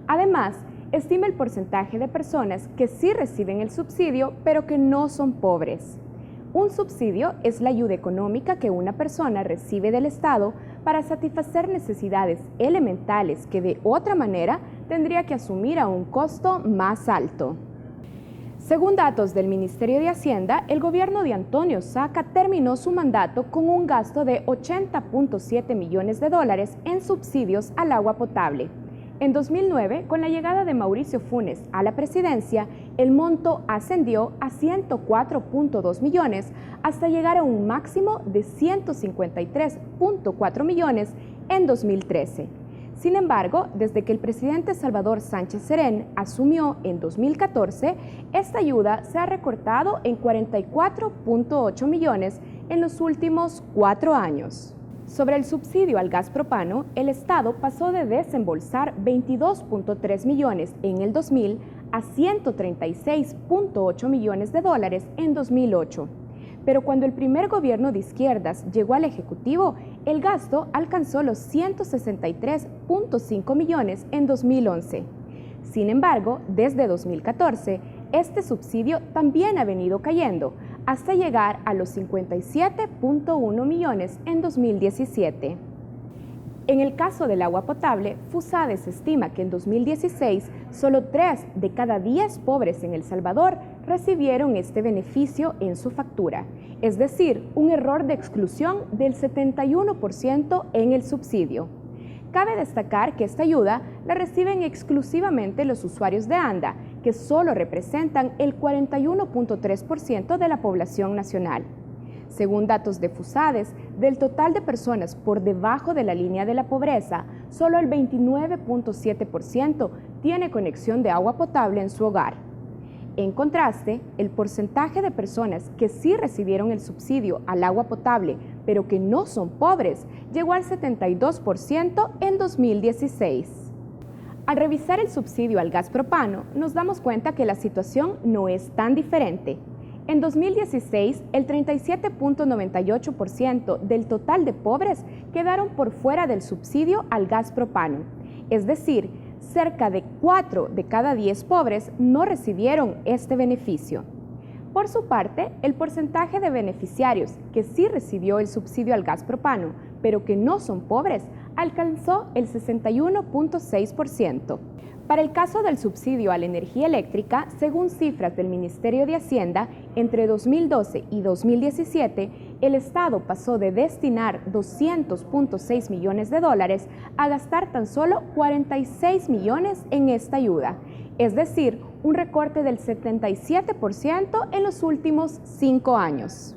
Además, estima el porcentaje de personas que sí reciben el subsidio, pero que no son pobres. Un subsidio es la ayuda económica que una persona recibe del Estado para satisfacer necesidades elementales que de otra manera tendría que asumir a un costo más alto. Según datos del Ministerio de Hacienda, el gobierno de Antonio Saca terminó su mandato con un gasto de $80.7 millones en subsidios al agua potable. En 2009, con la llegada de Mauricio Funes a la presidencia, el monto ascendió a 104.2 millones hasta llegar a un máximo de 153.4 millones en 2013. Sin embargo, desde que el presidente Salvador Sánchez Serén asumió en 2014, esta ayuda se ha recortado en 44.8 millones en los últimos 4 años. Sobre el subsidio al gas propano, el Estado pasó de desembolsar 22.3 millones en el 2000 a 136.8 millones de dólares en 2008. Pero cuando el primer gobierno de izquierdas llegó al Ejecutivo, el gasto alcanzó los 163.5 millones en 2011. Sin embargo, desde 2014, este subsidio también ha venido cayendo, hasta llegar a los 57.1 millones en 2017. En el caso del agua potable, FUSADES estima que en 2016 solo 3 de cada 10 pobres en El Salvador recibieron este beneficio en su factura, es decir, un error de exclusión del 71% en el subsidio. Cabe destacar que esta ayuda la reciben exclusivamente los usuarios de ANDA, que solo representan el 41.3% de la población nacional. Según datos de FUSADES, del total de personas por debajo de la línea de la pobreza, solo el 29.7% tiene conexión de agua potable en su hogar. En contraste, el porcentaje de personas que sí recibieron el subsidio al agua potable, pero que no son pobres, llegó al 72% en 2016. Al revisar el subsidio al gas propano, nos damos cuenta que la situación no es tan diferente. En 2016, el 37.98% del total de pobres quedaron por fuera del subsidio al gas propano, es decir, cerca de 4 de cada 10 pobres no recibieron este beneficio. Por su parte, el porcentaje de beneficiarios que sí recibió el subsidio al gas propano, pero que no son pobres, alcanzó el 61.6%. Para el caso del subsidio a la energía eléctrica, según cifras del Ministerio de Hacienda, entre 2012 y 2017, el Estado pasó de destinar $200.6 millones a gastar tan solo 46 millones en esta ayuda, es decir, un recorte del 77% en los últimos 5 años.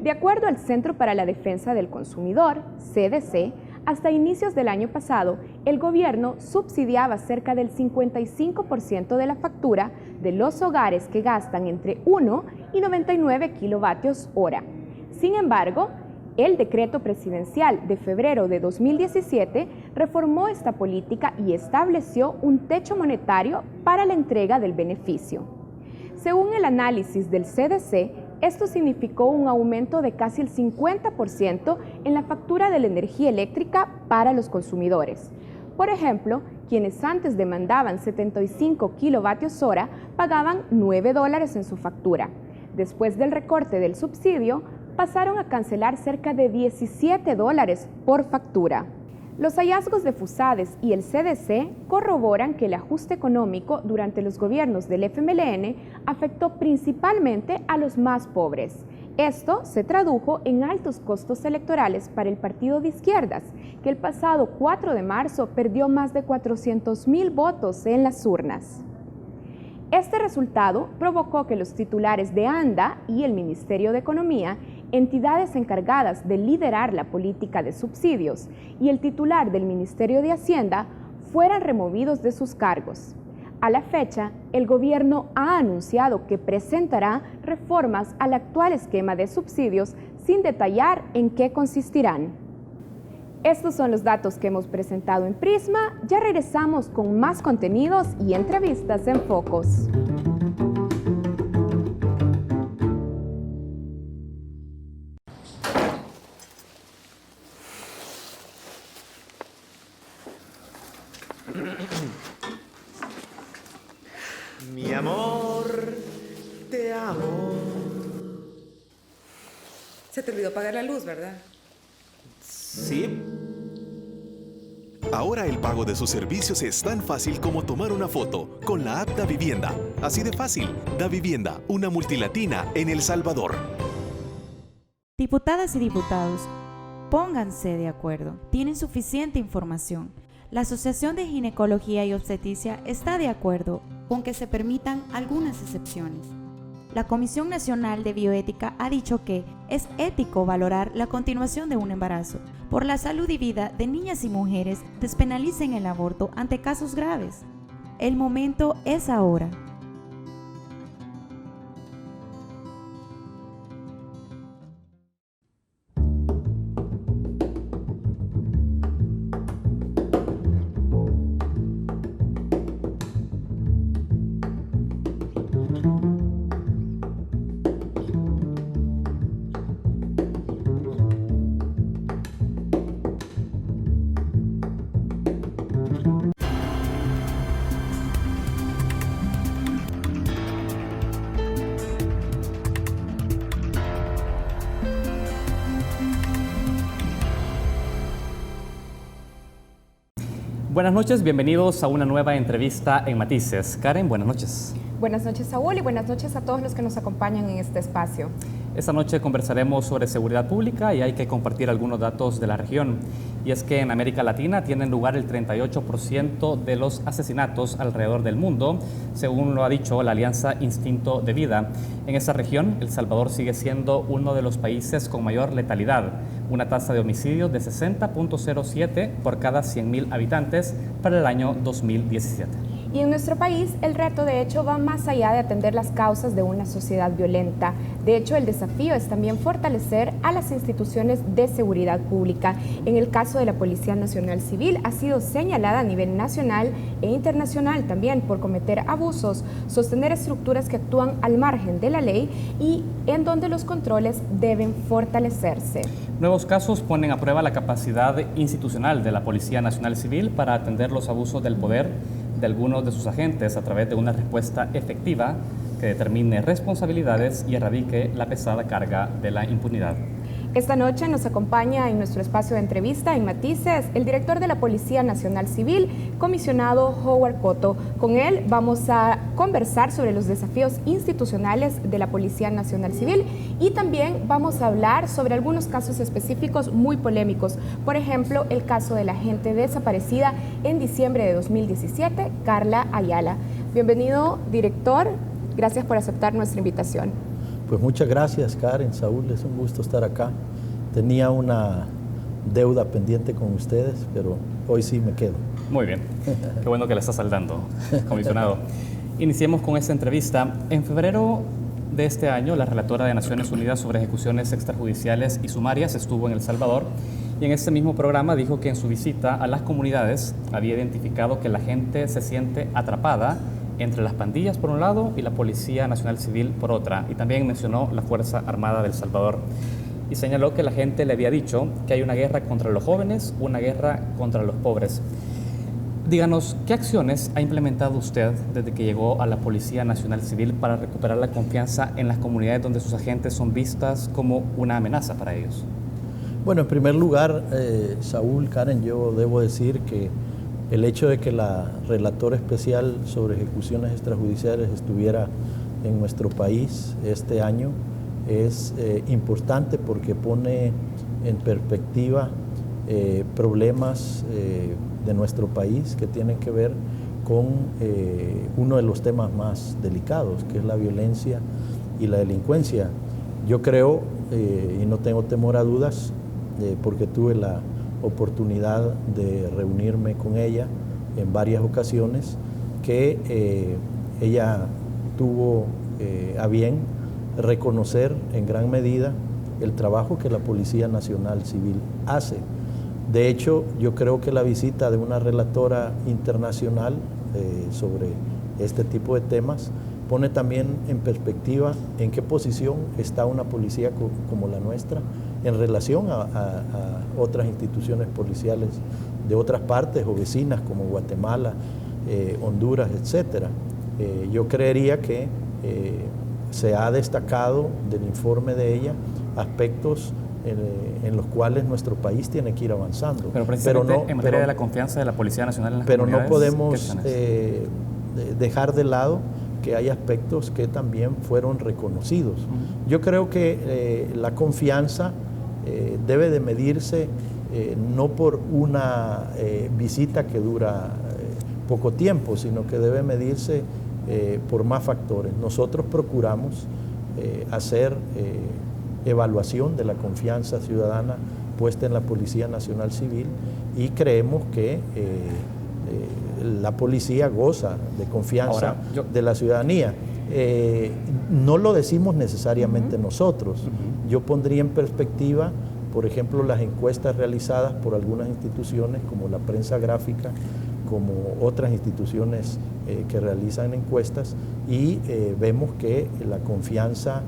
De acuerdo al Centro para la Defensa del Consumidor, CDC, hasta inicios del año pasado, el gobierno subsidiaba cerca del 55% de la factura de los hogares que gastan entre 1 y 99 kilovatios hora. Sin embargo, el decreto presidencial de febrero de 2017 reformó esta política y estableció un techo monetario para la entrega del beneficio. Según el análisis del CDC, esto significó un aumento de casi el 50% en la factura de la energía eléctrica para los consumidores. Por ejemplo, quienes antes demandaban 75 kilovatios hora pagaban $9 en su factura. Después del recorte del subsidio, pasaron a cancelar cerca de $17 por factura. Los hallazgos de FUSADES y el CDC corroboran que el ajuste económico durante los gobiernos del FMLN afectó principalmente a los más pobres Esto se tradujo en altos costos electorales para el partido de izquierdas, que el pasado 4 de marzo perdió más de 400,000 votos en las urnas. Este resultado provocó que los titulares de ANDA y el Ministerio de Economía, entidades encargadas de liderar la política de subsidios, y el titular del Ministerio de Hacienda fueran removidos de sus cargos. A la fecha, el gobierno ha anunciado que presentará reformas al actual esquema de subsidios sin detallar en qué consistirán. Estos son los datos que hemos presentado en Prisma. Ya regresamos con más contenidos y entrevistas en Focos. Mi amor, te amo. Se te olvidó pagar la luz, ¿verdad? Sí. Ahora el pago de sus servicios es tan fácil como tomar una foto con la app Davivienda. Así de fácil. Davivienda, una multilatina en El Salvador. Diputadas y diputados, pónganse de acuerdo. Tienen suficiente información. La Asociación de Ginecología y Obstetricia está de acuerdo con que se permitan algunas excepciones. La Comisión Nacional de Bioética ha dicho que es ético valorar la continuación de un embarazo. Por la salud y vida de niñas y mujeres, despenalicen el aborto ante casos graves. El momento es ahora. Buenas noches, bienvenidos a una nueva entrevista en Matices. Karen, buenas noches. Buenas noches, Saúl, y buenas noches a todos los que nos acompañan en este espacio. Esta noche conversaremos sobre seguridad pública y hay que compartir algunos datos de la región. Y es que en América Latina tienen lugar el 38% de los asesinatos alrededor del mundo, según lo ha dicho la Alianza Instinto de Vida. En esa región, El Salvador sigue siendo uno de los países con mayor letalidad, una tasa de homicidios de 60.07 por cada 100,000 habitantes para el año 2017. Y en nuestro país el reto de hecho va más allá de atender las causas de una sociedad violenta. De hecho, el desafío es también fortalecer a las instituciones de seguridad pública. En el caso de la Policía Nacional Civil ha sido señalada a nivel nacional e internacional también por cometer abusos, sostener estructuras que actúan al margen de la ley y en donde los controles deben fortalecerse. Nuevos casos ponen a prueba la capacidad institucional de la Policía Nacional Civil para atender los abusos del poder de algunos de sus agentes a través de una respuesta efectiva que determine responsabilidades y erradique la pesada carga de la impunidad. Esta noche nos acompaña en nuestro espacio de entrevista en Matices el director de la Policía Nacional Civil, comisionado Howard Cotto. Con él vamos a conversar sobre los desafíos institucionales de la Policía Nacional Civil y también vamos a hablar sobre algunos casos específicos muy polémicos. Por ejemplo, el caso de la agente desaparecida en diciembre de 2017, Carla Ayala. Bienvenido, director. Gracias por aceptar nuestra invitación. Pues muchas gracias, Karen, Saúl, es un gusto estar acá. Tenía una deuda pendiente con ustedes, pero hoy sí me quedo. Muy bien, qué bueno que le está saldando, comisionado. Iniciemos con esta entrevista. En febrero de este año, la relatora de Naciones Unidas sobre ejecuciones extrajudiciales y sumarias estuvo en El Salvador y en este mismo programa dijo que en su visita a las comunidades había identificado que la gente se siente atrapada entre las pandillas por un lado y la Policía Nacional Civil por otra, y también mencionó la Fuerza Armada del Salvador y señaló que la gente le había dicho que hay una guerra contra los jóvenes, una guerra contra los pobres. Díganos, ¿qué acciones ha implementado usted desde que llegó a la Policía Nacional Civil para recuperar la confianza en las comunidades donde sus agentes son vistas como una amenaza para ellos? Bueno, en primer lugar, Saúl, Karen, yo debo decir que el hecho de que la relatora especial sobre ejecuciones extrajudiciales estuviera en nuestro país este año es importante porque pone en perspectiva problemas de nuestro país que tienen que ver con uno de los temas más delicados, que es la violencia y la delincuencia. Yo creo, y no tengo temor a dudas, porque tuve la oportunidad de reunirme con ella en varias ocasiones, que ella tuvo a bien reconocer en gran medida el trabajo que la Policía Nacional Civil hace. De hecho, yo creo que la visita de una relatora internacional sobre este tipo de temas pone también en perspectiva en qué posición está una policía como la nuestra en relación a otras instituciones policiales de otras partes o vecinas como Guatemala, Honduras, etc. Yo creería que se ha destacado del informe de ella aspectos en los cuales nuestro país tiene que ir avanzando. Pero precisamente en materia de la confianza de la Policía Nacional en las comunidades. Pero no podemos dejar de lado que hay aspectos que también fueron reconocidos. Yo creo que la confianza debe de medirse no por una visita que dura poco tiempo, sino que debe medirse por más factores. Nosotros procuramos hacer evaluación de la confianza ciudadana puesta en la Policía Nacional Civil y creemos que la policía goza de confianza de la ciudadanía. No lo decimos necesariamente nosotros. Yo pondría en perspectiva, por ejemplo, las encuestas realizadas por algunas instituciones como la prensa gráfica, como otras instituciones que realizan encuestas, y vemos que la confianza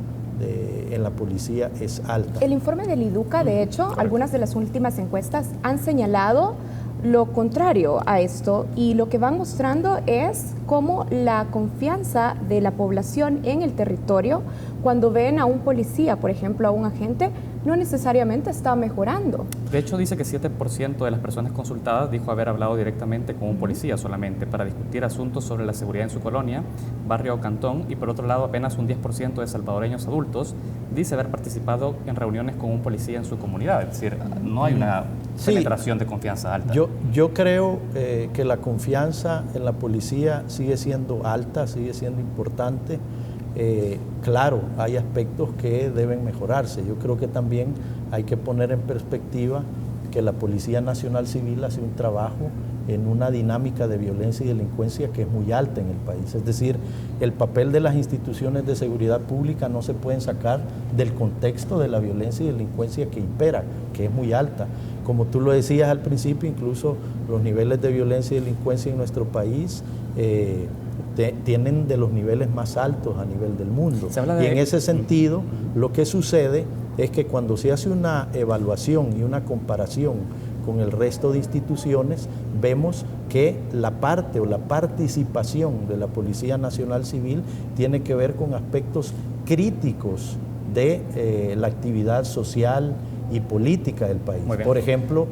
en la policía es alta. El informe del IDUCA, de hecho, algunas de las últimas encuestas han señalado lo contrario a esto, y lo que van mostrando es cómo la confianza de la población en el territorio, cuando ven a un policía, por ejemplo, a un agente, no necesariamente está mejorando. De hecho, dice que 7% de las personas consultadas dijo haber hablado directamente con un policía solamente para discutir asuntos sobre la seguridad en su colonia, barrio o cantón, y por otro lado apenas un 10% de salvadoreños adultos dice haber participado en reuniones con un policía en su comunidad. Es decir, no hay una penetración de confianza alta. Yo creo que la confianza en la policía sigue siendo alta, sigue siendo importante. Claro, hay aspectos que deben mejorarse. Yo creo que también hay que poner en perspectiva que la Policía Nacional Civil hace un trabajo en una dinámica de violencia y delincuencia que es muy alta en el país. Es decir, el papel de las instituciones de seguridad pública no se pueden sacar del contexto de la violencia y delincuencia que impera, que es muy alta. Como tú lo decías al principio, incluso los niveles de violencia y delincuencia en nuestro país tienen de los niveles más altos a nivel del mundo. Y en ese sentido, lo que sucede es que cuando se hace una evaluación y una comparación con el resto de instituciones, vemos que la parte o la participación de la Policía Nacional Civil tiene que ver con aspectos críticos de la actividad social y política del país. Por ejemplo,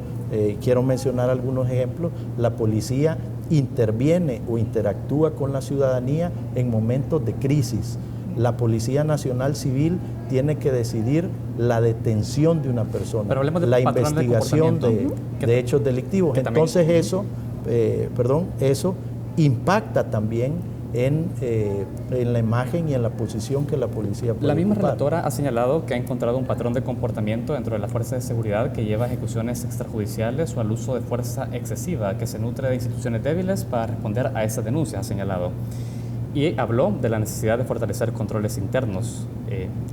quiero mencionar algunos ejemplos. La policía interviene o interactúa con la ciudadanía en momentos de crisis. La Policía Nacional Civil tiene que decidir la detención de una persona, la investigación de hechos delictivos. Entonces eso impacta también en la imagen y en la posición que la policía puede La misma ocupar. relatora ha señalado que ha encontrado un patrón de comportamiento dentro de la fuerza de seguridad que lleva a ejecuciones extrajudiciales o al uso de fuerza excesiva, que se nutre de instituciones débiles para responder a esas denuncias, ha señalado. Y habló de la necesidad de fortalecer controles internos.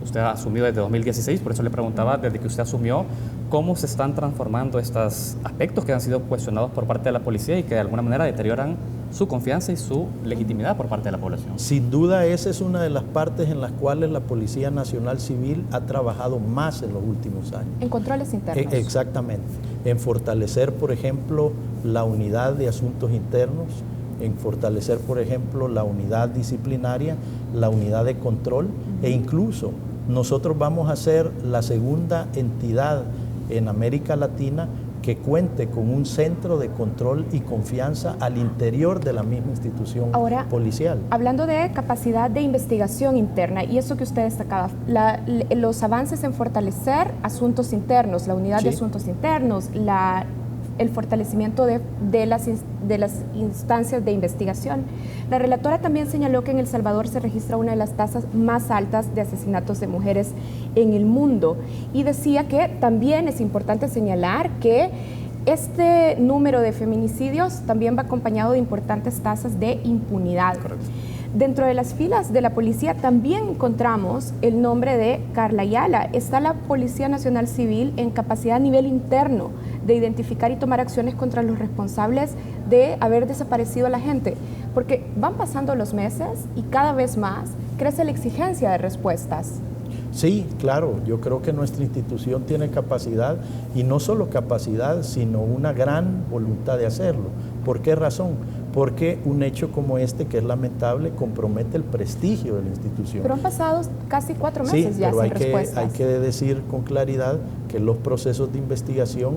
Usted ha asumido desde 2016, por eso le preguntaba, desde que usted asumió, ¿cómo se están transformando estos aspectos que han sido cuestionados por parte de la policía y que de alguna manera deterioran su confianza y su legitimidad por parte de la población? Sin duda, esa es una de las partes en las cuales la Policía Nacional Civil ha trabajado más en los últimos años. En controles internos. Exactamente. En fortalecer, por ejemplo, la unidad de asuntos internos, en fortalecer, por ejemplo, la unidad disciplinaria, la unidad de control, e incluso nosotros vamos a ser la segunda entidad en América Latina que cuente con un centro de control y confianza al interior de la misma institución policial. Hablando de capacidad de investigación interna, y eso que usted destacaba, los avances en fortalecer asuntos internos, la unidad de asuntos internos, el fortalecimiento de las instancias de investigación. La relatora también señaló que en El Salvador se registra una de las tasas más altas de asesinatos de mujeres en el mundo, y decía que también es importante señalar que este número de feminicidios también va acompañado de importantes tasas de impunidad. Correcto. Dentro de las filas de la policía también encontramos el nombre de Carla Ayala. Está la Policía Nacional Civil en capacidad a nivel interno de identificar y tomar acciones contra los responsables de haber desaparecido a la gente, porque van pasando los meses y cada vez más crece la exigencia de respuestas. Sí, claro, yo creo que nuestra institución tiene capacidad, y no solo capacidad, sino una gran voluntad de hacerlo. ¿Por qué razón? Porque un hecho como este, que es lamentable, compromete el prestigio de la institución. Pero han pasado casi 4 meses ya sin respuestas. Hay que decir con claridad que los procesos de investigación,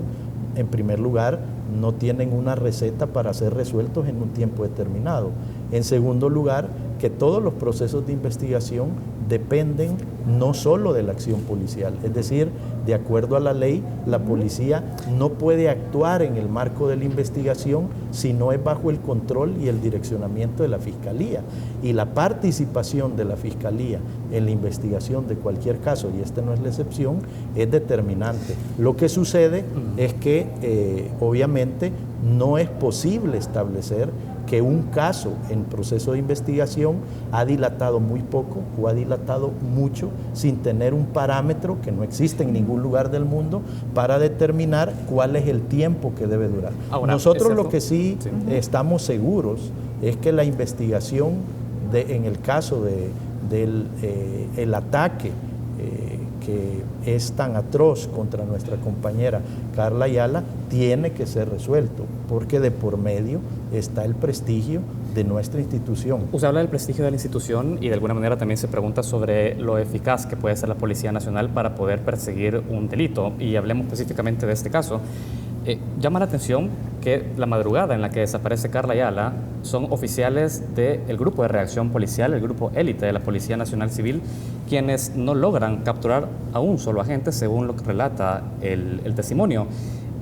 en primer lugar, no tienen una receta para ser resueltos en un tiempo determinado. En segundo lugar, que todos los procesos de investigación dependen no solo de la acción policial, es decir, de acuerdo a la ley, la policía no puede actuar en el marco de la investigación si no es bajo el control y el direccionamiento de la Fiscalía. Y la participación de la Fiscalía en la investigación de cualquier caso, y este no es la excepción, es determinante. Lo que sucede es que obviamente no es posible establecer que un caso en proceso de investigación ha dilatado muy poco o ha dilatado mucho sin tener un parámetro que no existe en ningún lugar del mundo para determinar cuál es el tiempo que debe durar. Ahora, nosotros lo que sí estamos seguros es que la investigación en el caso del ataque que es tan atroz contra nuestra compañera Carla Ayala tiene que ser resuelto, porque de por medio está el prestigio de nuestra institución. Usted habla del prestigio de la institución y de alguna manera también se pregunta sobre lo eficaz que puede ser la Policía Nacional para poder perseguir un delito, y hablemos específicamente de este caso. Llama la atención que la madrugada en la que desaparece Carla Ayala son oficiales del grupo de reacción policial, el grupo élite de la Policía Nacional Civil, quienes no logran capturar a un solo agente, según lo que relata el testimonio.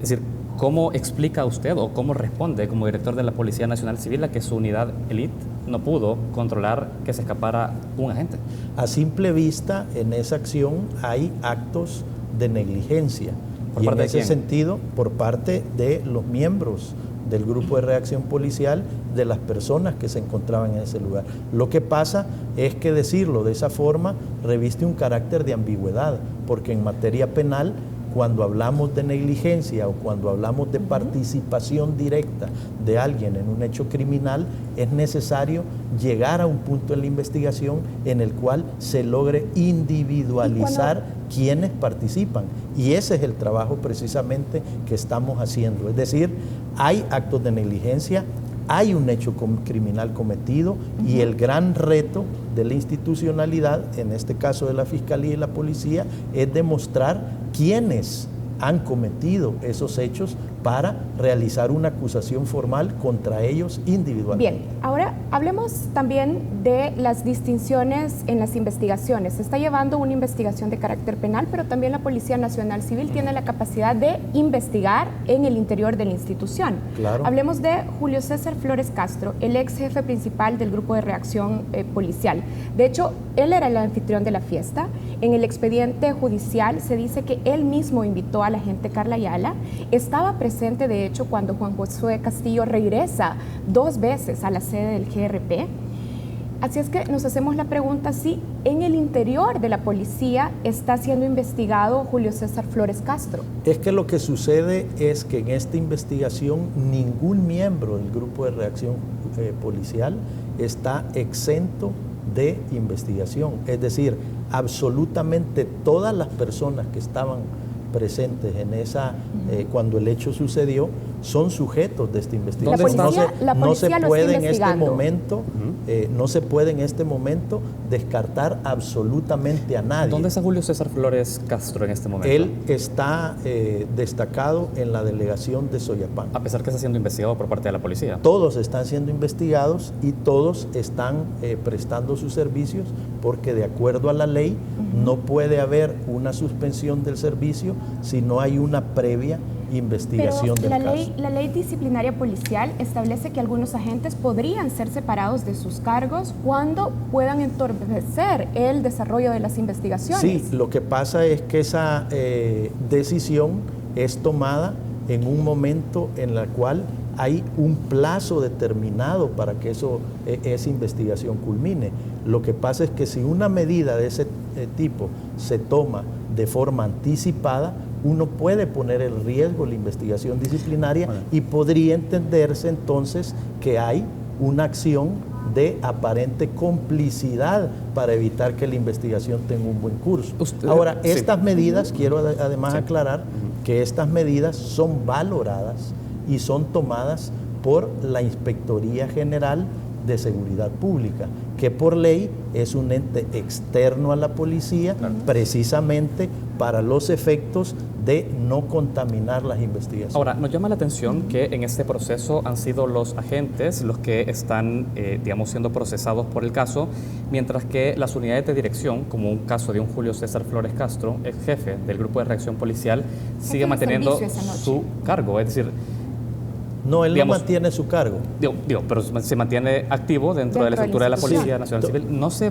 Es decir, ¿cómo explica usted o cómo responde como director de la Policía Nacional Civil a que su unidad élite no pudo controlar que se escapara un agente? A simple vista, en esa acción hay actos de negligencia. Y en ese sentido, por parte de los miembros del grupo de reacción policial, de las personas que se encontraban en ese lugar. Lo que pasa es que decirlo de esa forma reviste un carácter de ambigüedad, porque en materia penal, cuando hablamos de negligencia o cuando hablamos de participación directa de alguien en un hecho criminal, es necesario llegar a un punto en la investigación en el cual se logre individualizar quienes participan. Y ese es el trabajo precisamente que estamos haciendo. Es decir, hay actos de negligencia, hay un hecho criminal cometido, y el gran reto de la institucionalidad, en este caso de la Fiscalía y la Policía, es demostrar quiénes han cometido esos hechos para realizar una acusación formal contra ellos individualmente. Bien, ahora hablemos también de las distinciones en las investigaciones. Se está llevando una investigación de carácter penal, pero también la Policía Nacional Civil tiene la capacidad de investigar en el interior de la institución. Claro. Hablemos de Julio César Flores Castro, el ex jefe principal del grupo de reacción policial. De hecho, él era el anfitrión de la fiesta. En el expediente judicial se dice que él mismo invitó a la agente Carla Ayala. Estaba presente, de hecho, cuando Juan Josué Castillo regresa 2 veces a la sede del GRP. Así es que nos hacemos la pregunta si en el interior de la policía está siendo investigado Julio César Flores Castro. Es que lo que sucede es que en esta investigación ningún miembro del grupo de reacción policial está exento de investigación. Es decir, absolutamente todas las personas que estaban presentes en esa, cuando el hecho sucedió, son sujetos de esta investigación. La No se policía puede lo está investigando. no se puede en este momento descartar absolutamente a nadie. ¿Dónde está Julio César Flores Castro en este momento? Él está destacado en la delegación de Soyapango. A pesar que está siendo investigado por parte de la policía. Todos están siendo investigados y todos están prestando sus servicios porque de acuerdo a la ley no puede haber una suspensión del servicio si no hay una previa investigación del caso. La ley disciplinaria policial establece que algunos agentes podrían ser separados de sus cargos cuando puedan entorpecer el desarrollo de las investigaciones. Sí, lo que pasa es que esa decisión es tomada en un momento en el cual hay un plazo determinado para que esa investigación culmine. Lo que pasa es que si una medida de ese tipo se toma de forma anticipada, uno puede poner en riesgo la investigación disciplinaria y podría entenderse entonces que hay una acción de aparente complicidad para evitar que la investigación tenga un buen curso. Ahora, estas medidas, quiero además aclarar que estas medidas son valoradas y son tomadas por la Inspectoría General de Seguridad Pública, que por ley es un ente externo a la policía, precisamente para los efectos de no contaminar las investigaciones. Ahora, nos llama la atención que en este proceso han sido los agentes los que están, digamos, siendo procesados por el caso, mientras que las unidades de dirección, como un caso de un Julio César Flores Castro, ex jefe del Grupo de Reacción Policial, sigue manteniendo su cargo, es decir... No, él no mantiene su cargo. Pero se mantiene activo dentro de la estructura de la Policía Nacional Civil. No se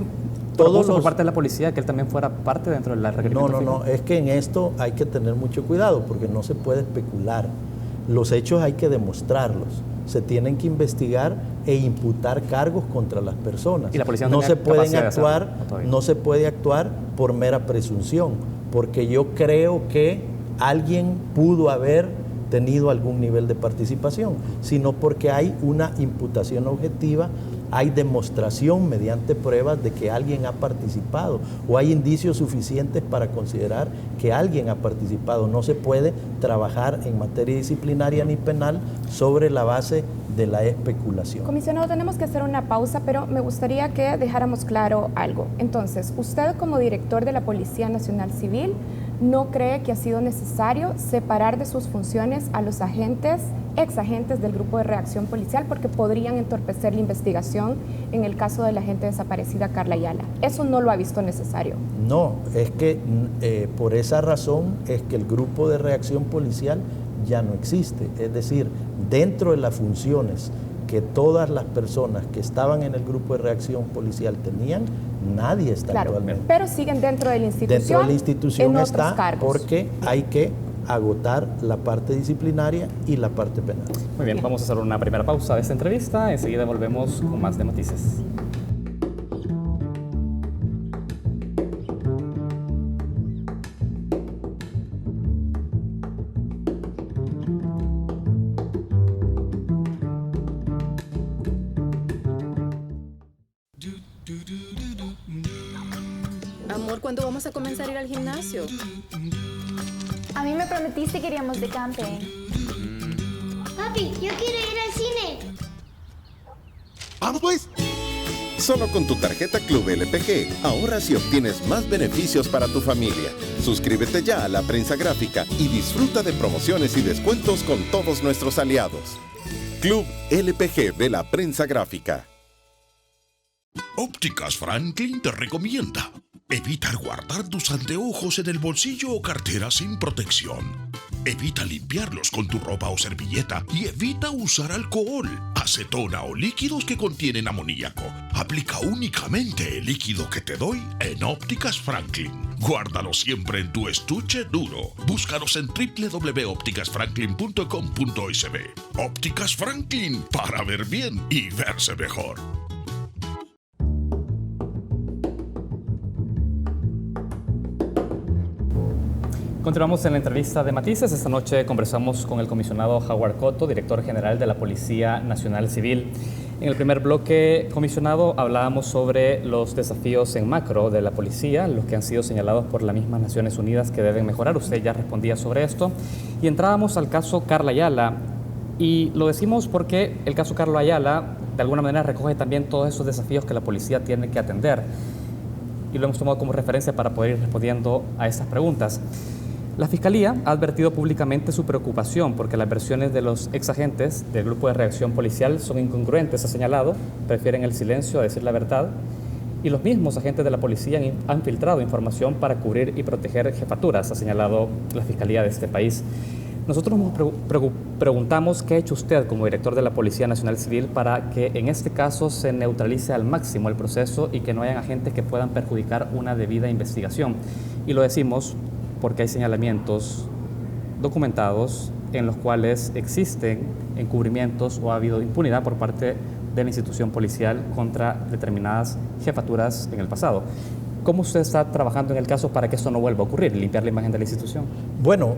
propuso por parte de la policía que él también fuera parte dentro de la requerimiento. No, es que en esto hay que tener mucho cuidado porque no se puede especular. Los hechos hay que demostrarlos. Se tienen que investigar e imputar cargos contra las personas. ¿Y la policía no se puede actuar por mera presunción, porque yo creo que alguien pudo haber tenido algún nivel de participación, sino porque hay una imputación objetiva, hay demostración mediante pruebas de que alguien ha participado o hay indicios suficientes para considerar que alguien ha participado. No se puede trabajar en materia disciplinaria ni penal sobre la base de la especulación. Comisionado, tenemos que hacer una pausa, pero me gustaría que dejáramos claro algo. Entonces, usted como director de la Policía Nacional Civil, ¿no cree que ha sido necesario separar de sus funciones a los agentes, ex agentes del Grupo de Reacción Policial, porque podrían entorpecer la investigación en el caso de la agente desaparecida Carla Ayala? ¿Eso no lo ha visto necesario? No, es que por esa razón es que el Grupo de Reacción Policial ya no existe. Es decir, dentro de las funciones que todas las personas que estaban en el Grupo de Reacción Policial tenían, nadie está actualmente. Pero siguen dentro de la institución. Dentro de la institución en está otros cargos. Porque hay que agotar la parte disciplinaria y la parte penal. Muy bien, vamos a hacer una primera pausa de esta entrevista. Enseguida volvemos con más de noticias. Amor, ¿cuándo vamos a comenzar a ir al gimnasio? A mí me prometiste que iríamos de camping. Papi, yo quiero ir al cine. ¡Vamos pues! Solo con tu tarjeta Club LPG ahorras y obtienes más beneficios para tu familia. Suscríbete ya a La Prensa Gráfica y disfruta de promociones y descuentos con todos nuestros aliados. Club LPG de La Prensa Gráfica. Ópticas Franklin te recomienda evitar guardar tus anteojos en el bolsillo o cartera sin protección. Evita limpiarlos con tu ropa o servilleta y evita usar alcohol, acetona o líquidos que contienen amoníaco. Aplica únicamente el líquido que te doy en Ópticas Franklin. Guárdalo siempre en tu estuche duro. Búscanos en www.opticasfranklin.com.sb. Ópticas Franklin, para ver bien y verse mejor. Continuamos en la entrevista de Matices. Esta noche conversamos con el comisionado Howard Cotto, director general de la Policía Nacional Civil. En el primer bloque, comisionado, hablábamos sobre los desafíos en macro de la policía, los que han sido señalados por las mismas Naciones Unidas que deben mejorar. Usted ya respondía sobre esto. Y entrábamos al caso Carla Ayala. Y lo decimos porque el caso Carlos Ayala de alguna manera recoge también todos esos desafíos que la policía tiene que atender. Y lo hemos tomado como referencia para poder ir respondiendo a estas preguntas. La Fiscalía ha advertido públicamente su preocupación porque las versiones de los exagentes del Grupo de Reacción Policial son incongruentes, ha señalado, prefieren el silencio a decir la verdad, y los mismos agentes de la policía han filtrado información para cubrir y proteger jefaturas, ha señalado la Fiscalía de este país. Nosotros nos preguntamos qué ha hecho usted como director de la Policía Nacional Civil para que en este caso se neutralice al máximo el proceso y que no hayan agentes que puedan perjudicar una debida investigación. Y lo decimos porque hay señalamientos documentados en los cuales existen encubrimientos o ha habido impunidad por parte de la institución policial contra determinadas jefaturas en el pasado. ¿Cómo usted está trabajando en el caso para que esto no vuelva a ocurrir, limpiar la imagen de la institución? Bueno,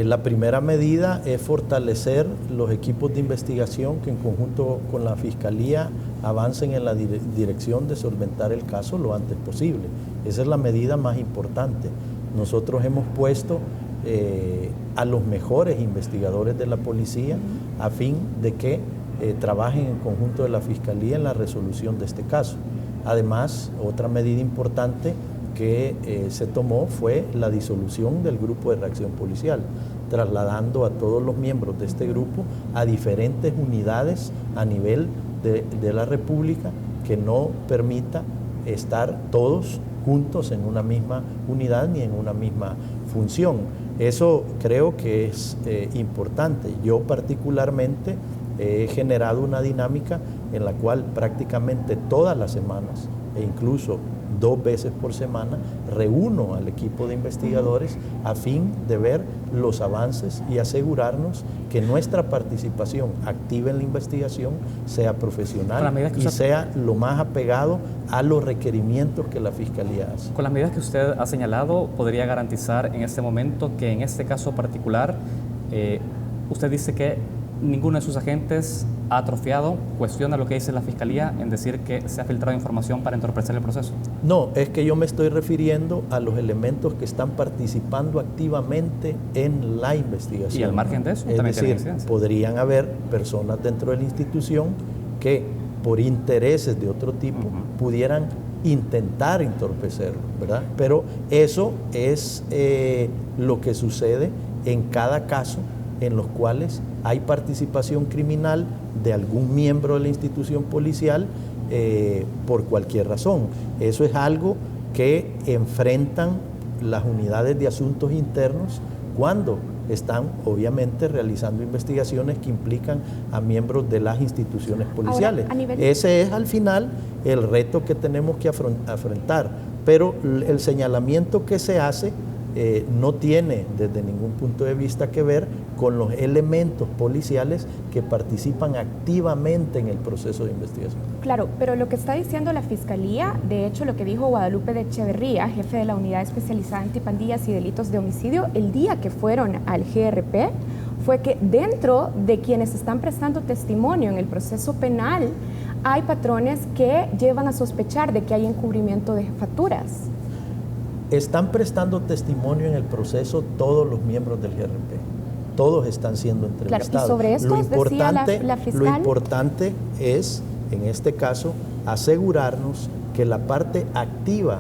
la primera medida es fortalecer los equipos de investigación que en conjunto con la Fiscalía avancen en la dirección de solventar el caso lo antes posible. Esa es la medida más importante. Nosotros hemos puesto a los mejores investigadores de la policía a fin de que trabajen en conjunto de la Fiscalía en la resolución de este caso. Además, otra medida importante que se tomó fue la disolución del Grupo de Reacción Policial, trasladando a todos los miembros de este grupo a diferentes unidades a nivel de la República que no permita estar todos juntos en una misma unidad ni en una misma función. Eso creo que es importante. Yo particularmente he generado una dinámica en la cual prácticamente todas las semanas e incluso 2 veces por semana reúno al equipo de investigadores a fin de ver los avances y asegurarnos que nuestra participación activa en la investigación sea profesional y sea lo más apegado a los requerimientos que la Fiscalía hace. Con las medidas que usted ha señalado, ¿podría garantizar en este momento que en este caso particular usted dice que ninguno de sus agentes ha atrofiado, cuestiona lo que dice la Fiscalía en decir que se ha filtrado información para entorpecer el proceso? No, es que yo me estoy refiriendo a los elementos que están participando activamente en la investigación. Y al margen de eso, es decir, podrían haber personas dentro de la institución que por intereses de otro tipo pudieran intentar entorpecerlo, ¿verdad? Pero eso es lo que sucede en cada caso en los cuales hay participación criminal de algún miembro de la institución policial por cualquier razón. Eso es algo que enfrentan las unidades de asuntos internos cuando están obviamente realizando investigaciones que implican a miembros de las instituciones policiales. Ahora, ese es al final el reto que tenemos que afrontar, pero el señalamiento que se hace no tiene desde ningún punto de vista que ver con los elementos policiales que participan activamente en el proceso de investigación. Claro, pero lo que está diciendo la Fiscalía, de hecho lo que dijo Guadalupe de Echeverría, jefe de la Unidad Especializada Antipandillas y Delitos de Homicidio, el día que fueron al GRP, fue que dentro de quienes están prestando testimonio en el proceso penal, hay patrones que llevan a sospechar de que hay encubrimiento de jefaturas. Están prestando testimonio en el proceso todos los miembros del GRP. Todos están siendo entrevistados. Claro, y sobre esto decía la fiscal. Lo importante es, en este caso, asegurarnos que la parte activa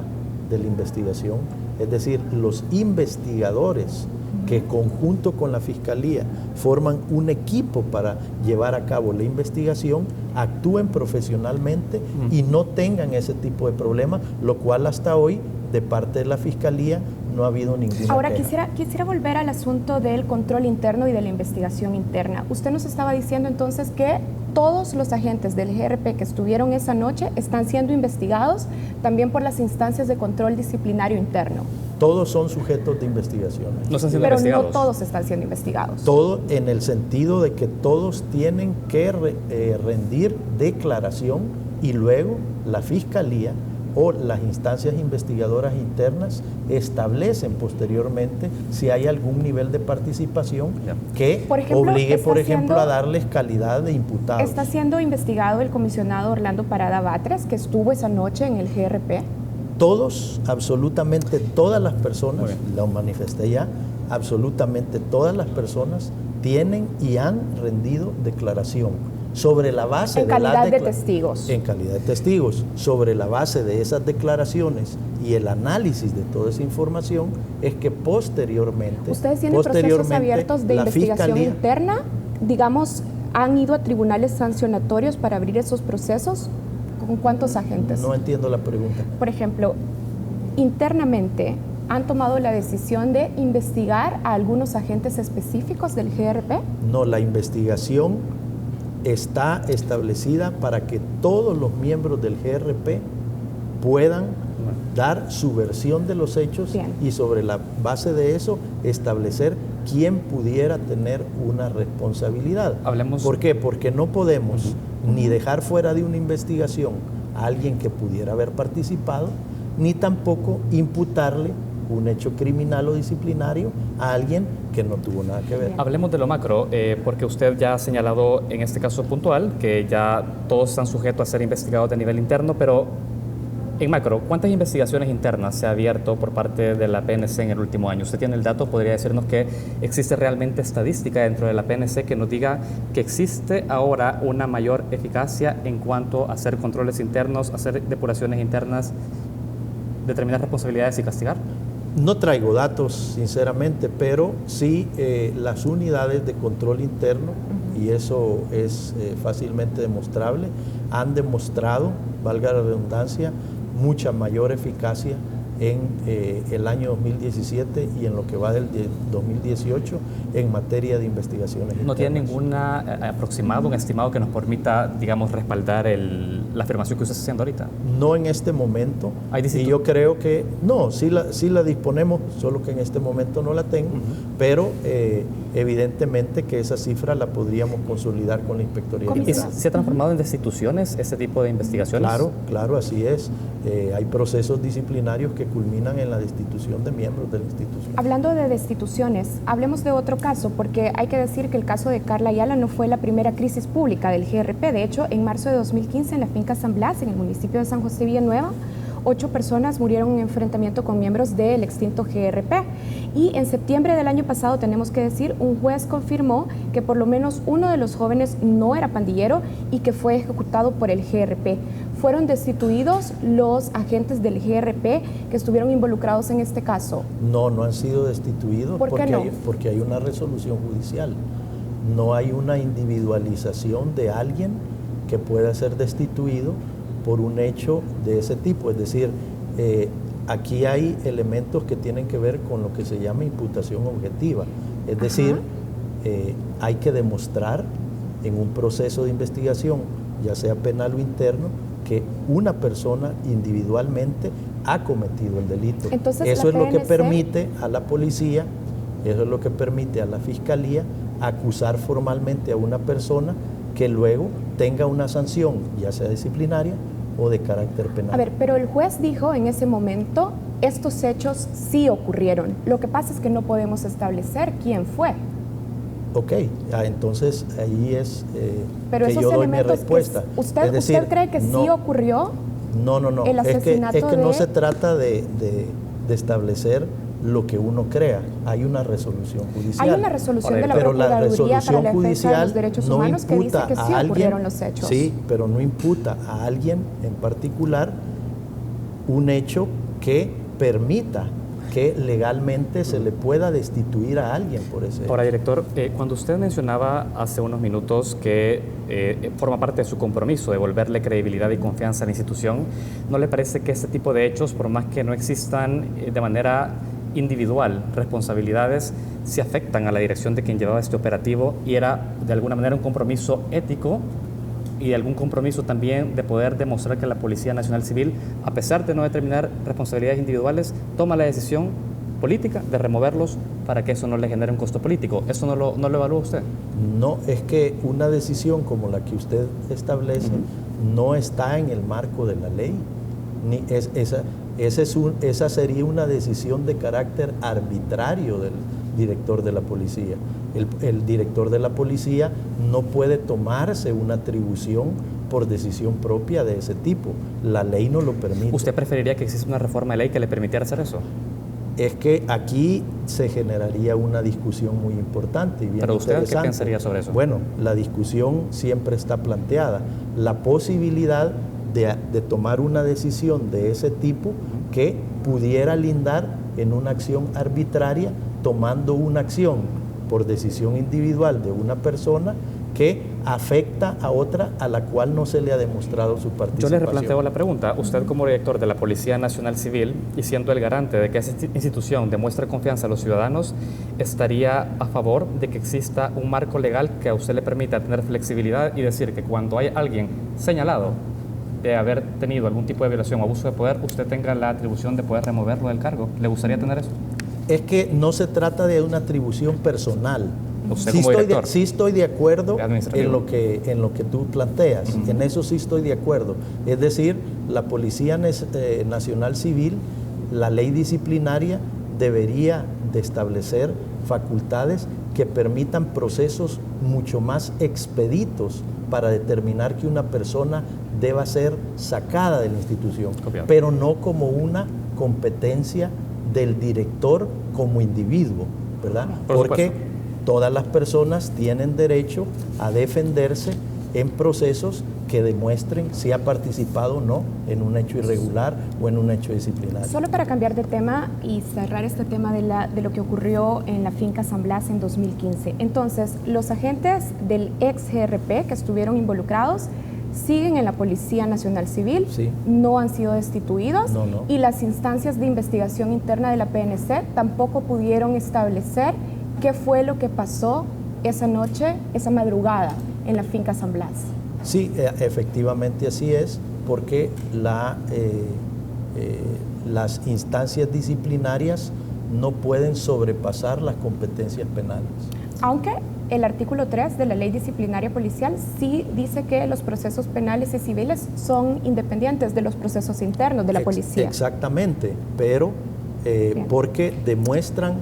de la investigación, es decir, los investigadores que conjunto con la Fiscalía forman un equipo para llevar a cabo la investigación, actúen profesionalmente y no tengan ese tipo de problemas, lo cual hasta hoy de parte de la Fiscalía no ha habido ninguna Ahora queja. quisiera volver al asunto del control interno y de la investigación interna. Usted nos estaba diciendo entonces que todos los agentes del GRP que estuvieron esa noche están siendo investigados también por las instancias de control disciplinario interno. Todos son sujetos de investigación. No están siendo Pero investigados. no todos están siendo investigados. Todo en el sentido de que todos tienen que rendir declaración y luego la Fiscalía o las instancias investigadoras internas establecen posteriormente si hay algún nivel de participación que obligue, por ejemplo, a darles calidad de imputados. ¿Está siendo investigado el comisionado Orlando Parada Batres, que estuvo esa noche en el GRP? Todos, absolutamente todas las personas, lo manifesté ya, absolutamente todas las personas tienen y han rendido declaración sobre la base en calidad de testigos. En calidad de testigos. Sobre la base de esas declaraciones y el análisis de toda esa información es que posteriormente... ¿Ustedes tienen procesos abiertos de investigación interna? Digamos, ¿han ido a tribunales sancionatorios para abrir esos procesos? ¿Con cuántos agentes? No entiendo la pregunta. Por ejemplo, internamente, ¿han tomado la decisión de investigar a algunos agentes específicos del GRP? No, la investigación está establecida para que todos los miembros del GRP puedan dar su versión de los hechos. Bien. Y sobre la base de eso establecer quién pudiera tener una responsabilidad. Hablemos. ¿Por qué? Porque no podemos ni dejar fuera de una investigación a alguien que pudiera haber participado, ni tampoco imputarle un hecho criminal o disciplinario a alguien que no tuvo nada que ver. Hablemos de lo macro, porque usted ya ha señalado en este caso puntual que ya todos están sujetos a ser investigados de nivel interno, pero en macro, ¿cuántas investigaciones internas se ha abierto por parte de la PNC en el último año? ¿Usted tiene el dato? ¿Podría decirnos que existe realmente estadística dentro de la PNC que nos diga que existe ahora una mayor eficacia en cuanto a hacer controles internos, hacer depuraciones internas, determinar responsabilidades y castigar? No traigo datos, sinceramente, pero sí las unidades de control interno, y eso es fácilmente demostrable, han demostrado, valga la redundancia, mucha mayor eficacia en el año 2017 y en lo que va del 2018 en materia de investigaciones internas. ¿No tiene ningún aproximado, un estimado que nos permita, digamos, respaldar la afirmación que usted está haciendo ahorita? No en este momento. Y yo creo que, no, sí la disponemos, solo que en este momento no la tengo, pero evidentemente que esa cifra la podríamos consolidar con la Inspectoría General. ¿Se ha transformado en destituciones ese tipo de investigaciones? Claro, así es. Hay procesos disciplinarios que culminan en la destitución de miembros de la institución. Hablando de destituciones, hablemos de otro caso, porque hay que decir que el caso de Carla Ayala no fue la primera crisis pública del GRP. De hecho, en marzo de 2015, en la finca San Blas, en el municipio de San José Villanueva, 8 personas murieron en enfrentamiento con miembros del extinto GRP. Y en septiembre del año pasado, tenemos que decir, un juez confirmó que por lo menos uno de los jóvenes no era pandillero y que fue ejecutado por el GRP. ¿Fueron destituidos los agentes del GRP que estuvieron involucrados en este caso? No han sido destituidos. ¿Por qué no? Porque hay una resolución judicial. No hay una individualización de alguien que pueda ser destituido por un hecho de ese tipo. Es decir, aquí hay elementos que tienen que ver con lo que se llama imputación objetiva. Es decir, hay que demostrar en un proceso de investigación, ya sea penal o interno, que una persona individualmente ha cometido el delito. Entonces, eso es lo que permite a la policía, eso es lo que permite a la fiscalía acusar formalmente a una persona que luego tenga una sanción, ya sea disciplinaria o de carácter penal. A ver, pero el juez dijo en ese momento, estos hechos sí ocurrieron. Lo que pasa es que no podemos establecer quién fue. Ok, entonces ahí es pero que esos yo doy mi elementos respuesta. ¿Usted cree que sí ocurrió? No. El asesinato es que no se trata de establecer lo que uno crea. Hay una resolución judicial. Hay una resolución de la Procuraduría para la Defensa de los Derechos Humanos que dice que sí ocurrieron los hechos. Sí, pero no imputa a alguien en particular un hecho que permita que legalmente se le pueda destituir a alguien por ese hecho. Ahora, director, cuando usted mencionaba hace unos minutos que forma parte de su compromiso de devolverle credibilidad y confianza a la institución, ¿no le parece que este tipo de hechos, por más que no existan de manera individual responsabilidades, se afectan a la dirección de quien llevaba este operativo y era de alguna manera un compromiso ético y algún compromiso también de poder demostrar que la Policía Nacional Civil, a pesar de no determinar responsabilidades individuales, toma la decisión política de removerlos para que eso no le genere un costo político? ¿Eso no lo evalúa usted? No, es que una decisión como la que usted establece no está en el marco de la ley. Ni esa sería una decisión de carácter arbitrario del director de la policía. El director de la policía no puede tomarse una atribución por decisión propia de ese tipo. La ley no lo permite. ¿Usted preferiría que exista una reforma de ley que le permitiera hacer eso? Es que aquí se generaría una discusión muy importante y bien ¿Pero usted interesante. qué pensaría sobre eso? Bueno, la discusión siempre está planteada. La posibilidad de tomar una decisión de ese tipo que pudiera lindar en una acción arbitraria, tomando una acción por decisión individual de una persona que afecta a otra a la cual no se le ha demostrado su participación. Yo le replanteo la pregunta. Usted, como director de la Policía Nacional Civil y siendo el garante de que esa institución demuestre confianza a los ciudadanos, ¿estaría a favor de que exista un marco legal que a usted le permita tener flexibilidad y decir que cuando hay alguien señalado de haber tenido algún tipo de violación o abuso de poder, usted tenga la atribución de poder removerlo del cargo? ¿Le gustaría tener eso? Es que no se trata de una atribución personal. Usted como director. Sí estoy de acuerdo en lo que tú planteas, en eso sí estoy de acuerdo. Es decir, la Policía Nacional Civil, la ley disciplinaria debería de establecer facultades que permitan procesos mucho más expeditos para determinar que una persona deba ser sacada de la institución, pero no como una competencia del director como individuo, ¿verdad? Porque todas las personas tienen derecho a defenderse en procesos que demuestren si ha participado o no en un hecho irregular o en un hecho disciplinario. Solo para cambiar de tema y cerrar este tema de lo que ocurrió en la finca San Blas en 2015. Entonces, los agentes del ex GRP que estuvieron involucrados siguen en la Policía Nacional Civil, sí. No han sido destituidos y las instancias de investigación interna de la PNC tampoco pudieron establecer qué fue lo que pasó esa noche, esa madrugada en la finca San Blas. Sí, efectivamente así es, porque las instancias disciplinarias no pueden sobrepasar las competencias penales. Aunque el artículo 3 de la Ley Disciplinaria Policial sí dice que los procesos penales y civiles son independientes de los procesos internos de la policía. Exactamente, pero porque demuestran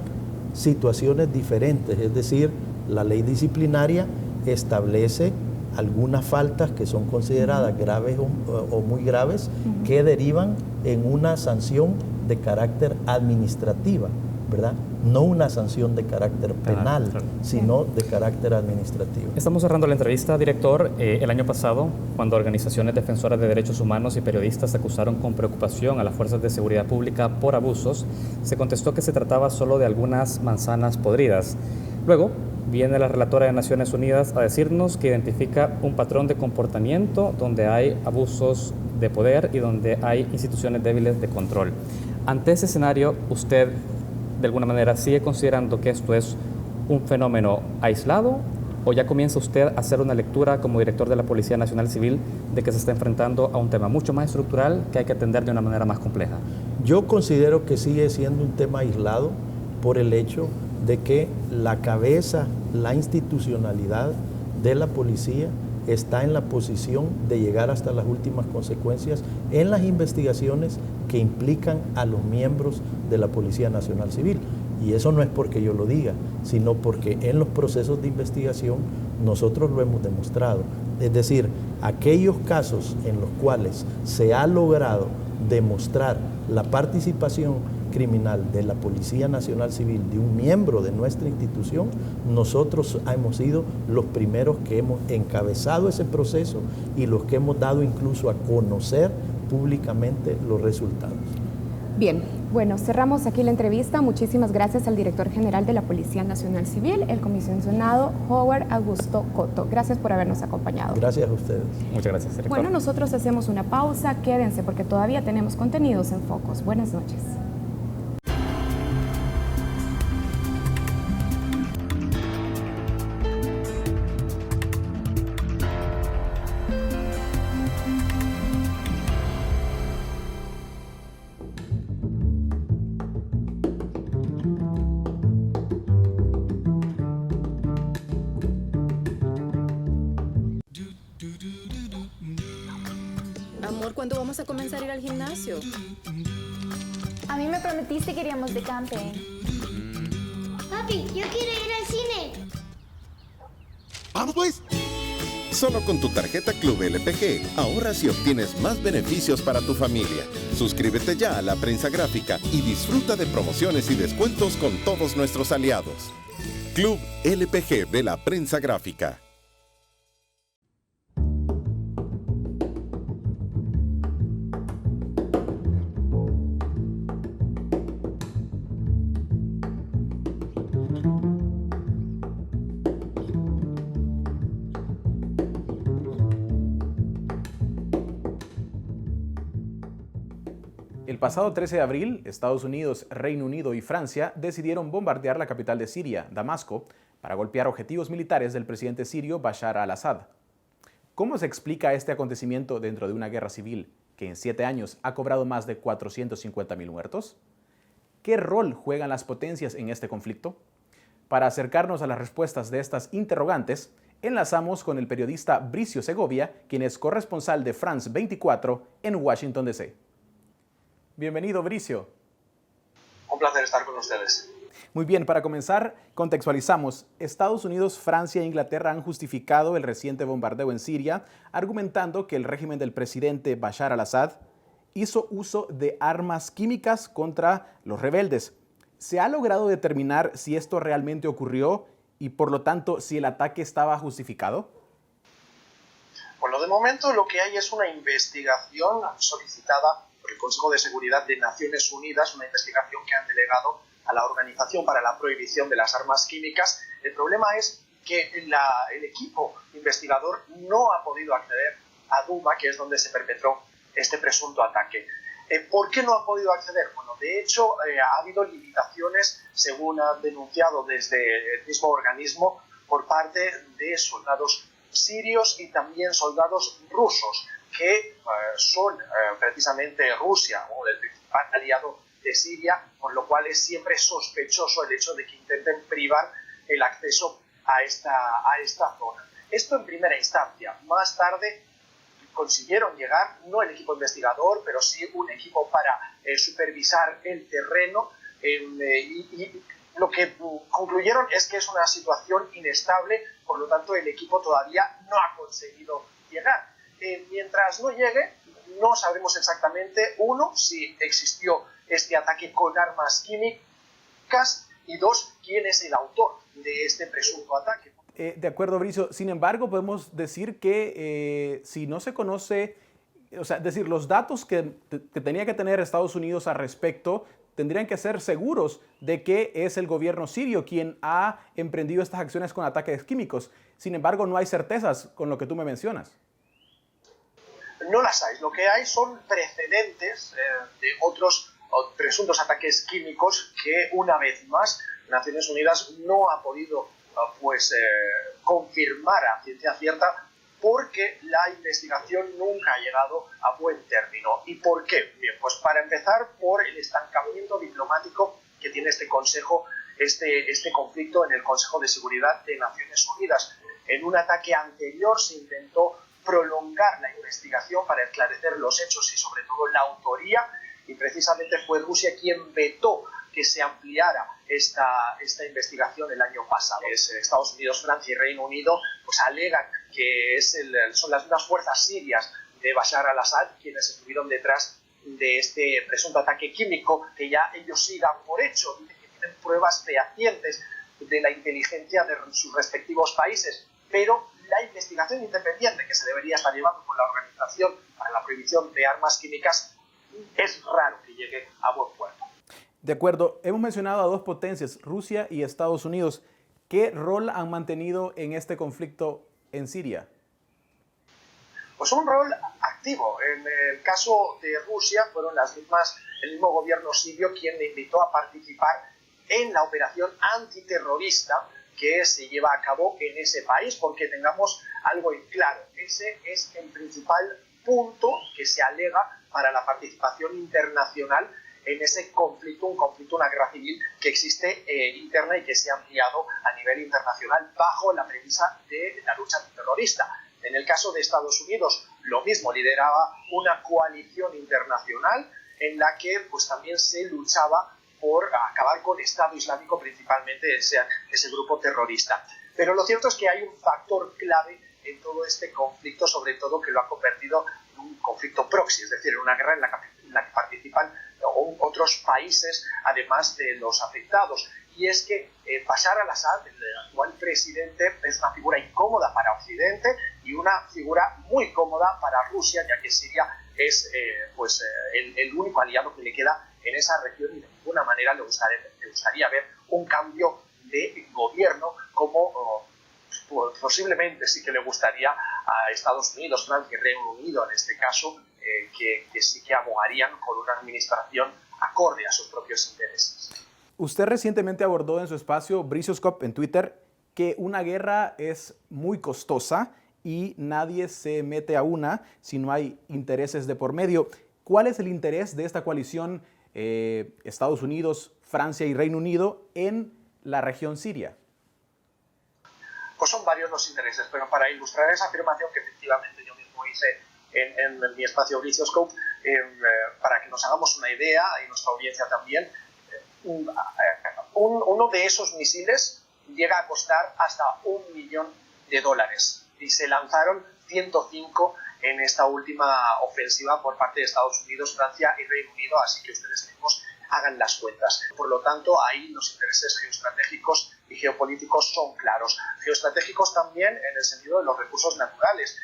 situaciones diferentes, es decir, la ley disciplinaria establece algunas faltas que son consideradas graves o muy graves que derivan en una sanción de carácter administrativa, ¿verdad? No una sanción de carácter penal, sino de carácter administrativo. Estamos cerrando la entrevista, director. El año pasado, cuando organizaciones defensoras de derechos humanos y periodistas acusaron con preocupación a las fuerzas de seguridad pública por abusos, se contestó que se trataba solo de algunas manzanas podridas. Luego, viene la relatora de Naciones Unidas a decirnos que identifica un patrón de comportamiento donde hay abusos de poder y donde hay instituciones débiles de control. Ante ese escenario, ¿usted de alguna manera sigue considerando que esto es un fenómeno aislado o ya comienza usted a hacer una lectura como director de la Policía Nacional Civil de que se está enfrentando a un tema mucho más estructural que hay que atender de una manera más compleja? Yo considero que sigue siendo un tema aislado por el hecho de que la cabeza, la institucionalidad de la policía está en la posición de llegar hasta las últimas consecuencias en las investigaciones que implican a los miembros de la Policía Nacional Civil. Y eso no es porque yo lo diga, sino porque en los procesos de investigación nosotros lo hemos demostrado. Es decir, aquellos casos en los cuales se ha logrado demostrar la participación criminal de la Policía Nacional Civil, de un miembro de nuestra institución, nosotros hemos sido los primeros que hemos encabezado ese proceso y los que hemos dado incluso a conocer públicamente los resultados. Bien, bueno, cerramos aquí la entrevista. Muchísimas gracias al director general de la Policía Nacional Civil, el comisionado Howard Augusto Cotto. Gracias por habernos acompañado. Gracias a ustedes. Muchas gracias, director. Bueno, nosotros hacemos una pausa. Quédense porque todavía tenemos contenidos en Focos. Buenas noches. Amor, ¿cuándo vamos a comenzar a ir al gimnasio? A mí me prometiste que iríamos de camping. Papi, yo quiero ir al cine. ¡Vamos pues! Solo con tu tarjeta Club LPG ahorras y obtienes más beneficios para tu familia. Suscríbete ya a La Prensa Gráfica y disfruta de promociones y descuentos con todos nuestros aliados. Club LPG de La Prensa Gráfica. El pasado 13 de abril, Estados Unidos, Reino Unido y Francia decidieron bombardear la capital de Siria, Damasco, para golpear objetivos militares del presidente sirio Bashar al-Assad. ¿Cómo se explica este acontecimiento dentro de una guerra civil que en 7 años ha cobrado más de 450.000 muertos? ¿Qué rol juegan las potencias en este conflicto? Para acercarnos a las respuestas de estas interrogantes, enlazamos con el periodista Bricio Segovia, quien es corresponsal de France 24 en Washington, D.C. Bienvenido, Bricio. Un placer estar con ustedes. Muy bien, para comenzar, contextualizamos. Estados Unidos, Francia e Inglaterra han justificado el reciente bombardeo en Siria, argumentando que el régimen del presidente Bashar al-Assad hizo uso de armas químicas contra los rebeldes. ¿Se ha logrado determinar si esto realmente ocurrió y, por lo tanto, si el ataque estaba justificado? Bueno, de momento lo que hay es una investigación solicitada por el Consejo de Seguridad de Naciones Unidas, una investigación que han delegado a la Organización para la Prohibición de las Armas Químicas. El problema es que el equipo investigador no ha podido acceder a Duma, que es donde se perpetró este presunto ataque. ¿Por qué no ha podido acceder? Bueno, de hecho, ha habido limitaciones, según ha denunciado desde el mismo organismo, por parte de soldados sirios y también soldados rusos, que son precisamente Rusia, o el principal aliado de Siria, por lo cual es siempre sospechoso el hecho de que intenten privar el acceso a esta zona. Esto en primera instancia. Más tarde consiguieron llegar, no el equipo investigador, pero sí un equipo para supervisar el terreno, y lo que concluyeron es que es una situación inestable, por lo tanto el equipo todavía no ha conseguido llegar. Mientras no llegue, no sabremos exactamente, uno, si existió este ataque con armas químicas, y dos, quién es el autor de este presunto ataque. De acuerdo, Bricio. Sin embargo, podemos decir que si no se conoce, o sea, decir, los datos que tenía que tener Estados Unidos al respecto tendrían que ser seguros de que es el gobierno sirio quien ha emprendido estas acciones con ataques químicos. Sin embargo, no hay certezas con lo que tú me mencionas. No las hay. Lo que hay son precedentes de otros presuntos ataques químicos que, una vez más, Naciones Unidas no ha podido confirmar a ciencia cierta, porque la investigación nunca ha llegado a buen término. ¿Y por qué? Bien, pues para empezar, por el estancamiento diplomático que tiene este Consejo, este conflicto en el Consejo de Seguridad de Naciones Unidas. En un ataque anterior se intentó prolongar la investigación para esclarecer los hechos y sobre todo la autoría, y precisamente fue Rusia quien vetó que se ampliara esta investigación el año pasado. Estados Unidos, Francia y Reino Unido pues alegan que son las mismas fuerzas sirias de Bashar al-Assad quienes estuvieron detrás de este presunto ataque químico, que ya ellos sí dan por hecho, dicen que tienen pruebas fehacientes de la inteligencia de sus respectivos países, pero la investigación independiente que se debería estar llevando por la Organización para la Prohibición de Armas Químicas es raro que llegue a buen puerto. De acuerdo, hemos mencionado a dos potencias, Rusia y Estados Unidos. ¿Qué rol han mantenido en este conflicto en Siria? Pues un rol activo. En el caso de Rusia fueron el mismo gobierno sirio quien le invitó a participar en la operación antiterrorista que se lleva a cabo en ese país, porque tengamos algo en claro. Ese es el principal punto que se alega para la participación internacional en ese conflicto, una guerra civil que existe interna y que se ha ampliado a nivel internacional bajo la premisa de la lucha antiterrorista. En el caso de Estados Unidos, lo mismo, lideraba una coalición internacional en la que pues también se luchaba por acabar con Estado Islámico, principalmente ese grupo terrorista. Pero lo cierto es que hay un factor clave en todo este conflicto, sobre todo que lo ha convertido en un conflicto proxy, es decir, en una guerra en la que participan otros países, además de los afectados. Y es que Bashar al-Assad, el actual presidente, es una figura incómoda para Occidente y una figura muy cómoda para Rusia, ya que Siria es el único aliado que le queda en esa región y de ninguna manera le gustaría ver un cambio de gobierno como posiblemente sí que le gustaría a Estados Unidos, Francia y Reino Unido, en este caso, que sí que abogarían por una administración acorde a sus propios intereses. Usted recientemente abordó en su espacio Bricioscope en Twitter que una guerra es muy costosa y nadie se mete a una si no hay intereses de por medio. ¿Cuál es el interés de esta coalición Estados Unidos, Francia y Reino Unido en la región siria? Pues son varios los intereses, pero para ilustrar esa afirmación que efectivamente yo mismo hice en mi espacio Bricioscope, para que nos hagamos una idea y nuestra audiencia también, uno de esos misiles llega a costar hasta $1 millón y se lanzaron 105 en esta última ofensiva por parte de Estados Unidos, Francia y Reino Unido, así que ustedes mismos hagan las cuentas. Por lo tanto, ahí los intereses geoestratégicos y geopolíticos son claros. Geoestratégicos también en el sentido de los recursos naturales,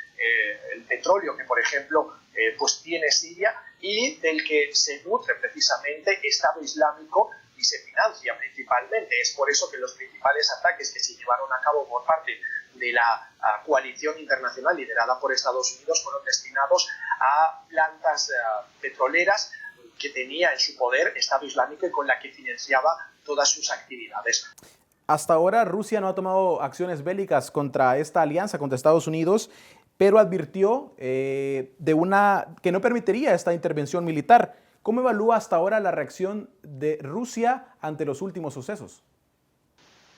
el petróleo que, por ejemplo, pues tiene Siria y del que se nutre precisamente Estado Islámico y se financia principalmente. Es por eso que los principales ataques que se llevaron a cabo por parte de la coalición internacional liderada por Estados Unidos fueron destinados a plantas petroleras que tenía en su poder Estado Islámico y con la que financiaba todas sus actividades. Hasta ahora Rusia no ha tomado acciones bélicas contra esta alianza, contra Estados Unidos, pero advirtió que no permitiría esta intervención militar. ¿Cómo evalúa hasta ahora la reacción de Rusia ante los últimos sucesos?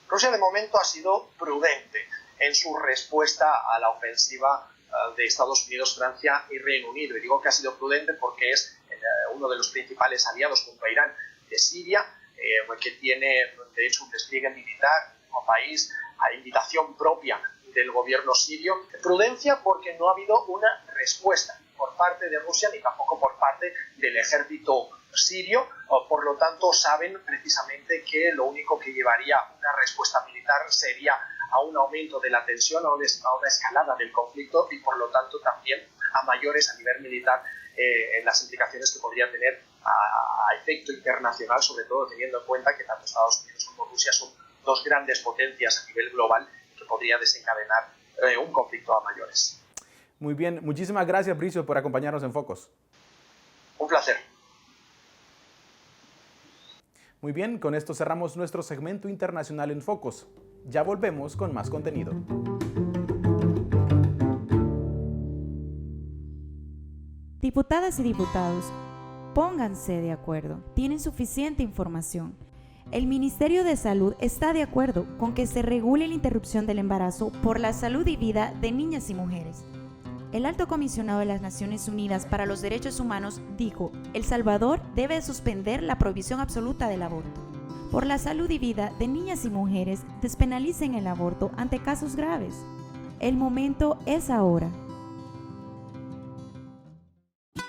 Rusia de momento ha sido prudente en su respuesta a la ofensiva de Estados Unidos, Francia y Reino Unido. Y digo que ha sido prudente porque es uno de los principales aliados junto a Irán de Siria, que tiene de hecho un despliegue militar como país a invitación propia del gobierno sirio. Prudencia porque no ha habido una respuesta por parte de Rusia ni tampoco por parte del ejército sirio. Por lo tanto, saben precisamente que lo único que llevaría una respuesta militar sería a un aumento de la tensión, a una escalada del conflicto y por lo tanto también a mayores a nivel militar en las implicaciones que podría tener a efecto internacional, sobre todo teniendo en cuenta que tanto Estados Unidos como Rusia son dos grandes potencias a nivel global que podría desencadenar un conflicto a mayores. Muy bien, muchísimas gracias, Bricio, por acompañarnos en Focos. Un placer. Muy bien, con esto cerramos nuestro segmento internacional en Focos. Ya volvemos con más contenido. Diputadas y diputados, pónganse de acuerdo. Tienen suficiente información. El Ministerio de Salud está de acuerdo con que se regule la interrupción del embarazo por la salud y vida de niñas y mujeres. El Alto Comisionado de las Naciones Unidas para los Derechos Humanos dijo: El Salvador debe suspender la prohibición absoluta del aborto. Por la salud y vida de niñas y mujeres, despenalicen el aborto ante casos graves. El momento es ahora.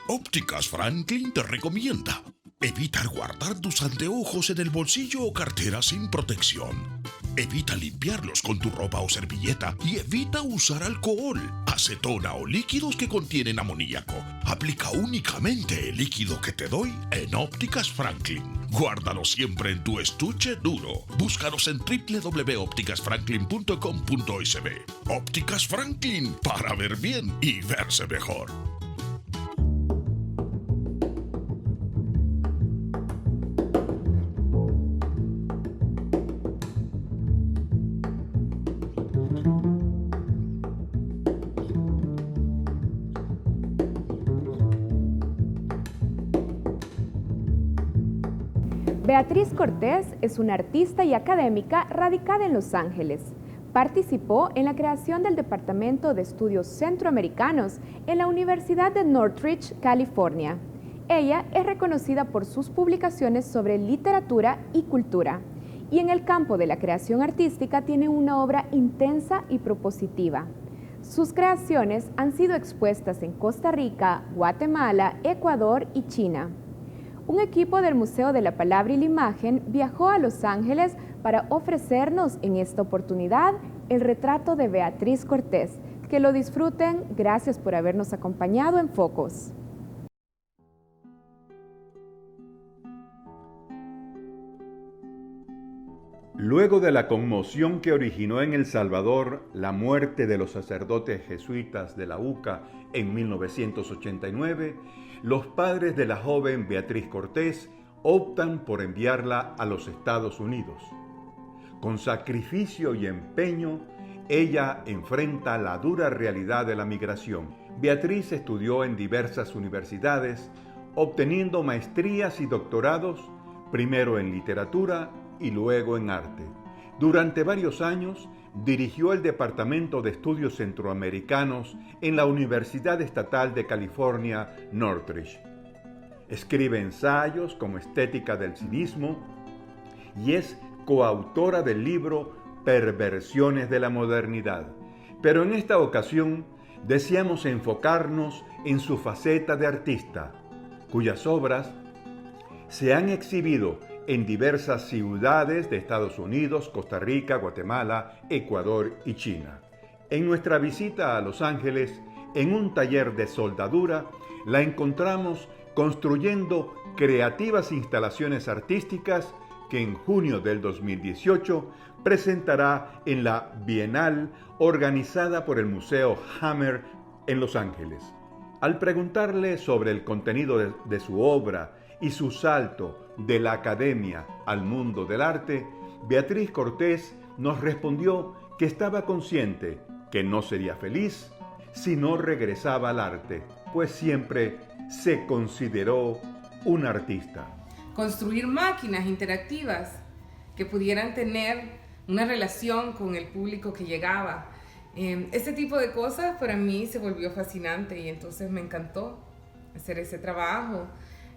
Ópticas Franklin te recomienda evitar guardar tus anteojos en el bolsillo o cartera sin protección. Evita limpiarlos con tu ropa o servilleta y evita usar alcohol, acetona o líquidos que contienen amoníaco. Aplica únicamente el líquido que te doy en Ópticas Franklin. Guárdalo siempre en tu estuche duro. Búscanos en www.opticasfranklin.com.sb. Ópticas Franklin, para ver bien y verse mejor. Beatriz Cortés es una artista y académica radicada en Los Ángeles. Participó en la creación del Departamento de Estudios Centroamericanos en la Universidad de Northridge, California. Ella es reconocida por sus publicaciones sobre literatura y cultura, y en el campo de la creación artística tiene una obra intensa y propositiva. Sus creaciones han sido expuestas en Costa Rica, Guatemala, Ecuador y China. Un equipo del Museo de la Palabra y la Imagen viajó a Los Ángeles para ofrecernos en esta oportunidad el retrato de Beatriz Cortés. Que lo disfruten. Gracias por habernos acompañado en Focos. Luego de la conmoción que originó en El Salvador la muerte de los sacerdotes jesuitas de la UCA en 1989, los padres de la joven Beatriz Cortés optan por enviarla a los Estados Unidos. Con sacrificio y empeño, ella enfrenta la dura realidad de la migración. Beatriz estudió en diversas universidades, obteniendo maestrías y doctorados, primero en literatura y luego en arte. Durante varios años dirigió el Departamento de Estudios Centroamericanos en la Universidad Estatal de California, Northridge. Escribe ensayos como Estética del Civismo y es coautora del libro Perversiones de la Modernidad. Pero en esta ocasión deseamos enfocarnos en su faceta de artista, cuyas obras se han exhibido en diversas ciudades de Estados Unidos, Costa Rica, Guatemala, Ecuador y China. En nuestra visita a Los Ángeles, en un taller de soldadura, la encontramos construyendo creativas instalaciones artísticas que en junio del 2018 presentará en la Bienal organizada por el Museo Hammer en Los Ángeles. Al preguntarle sobre el contenido de su obra y su salto de la academia al mundo del arte, Beatriz Cortés nos respondió que estaba consciente que no sería feliz si no regresaba al arte, pues siempre se consideró un artista. Construir máquinas interactivas que pudieran tener una relación con el público que llegaba. Este tipo de cosas para mí se volvió fascinante y entonces me encantó hacer ese trabajo.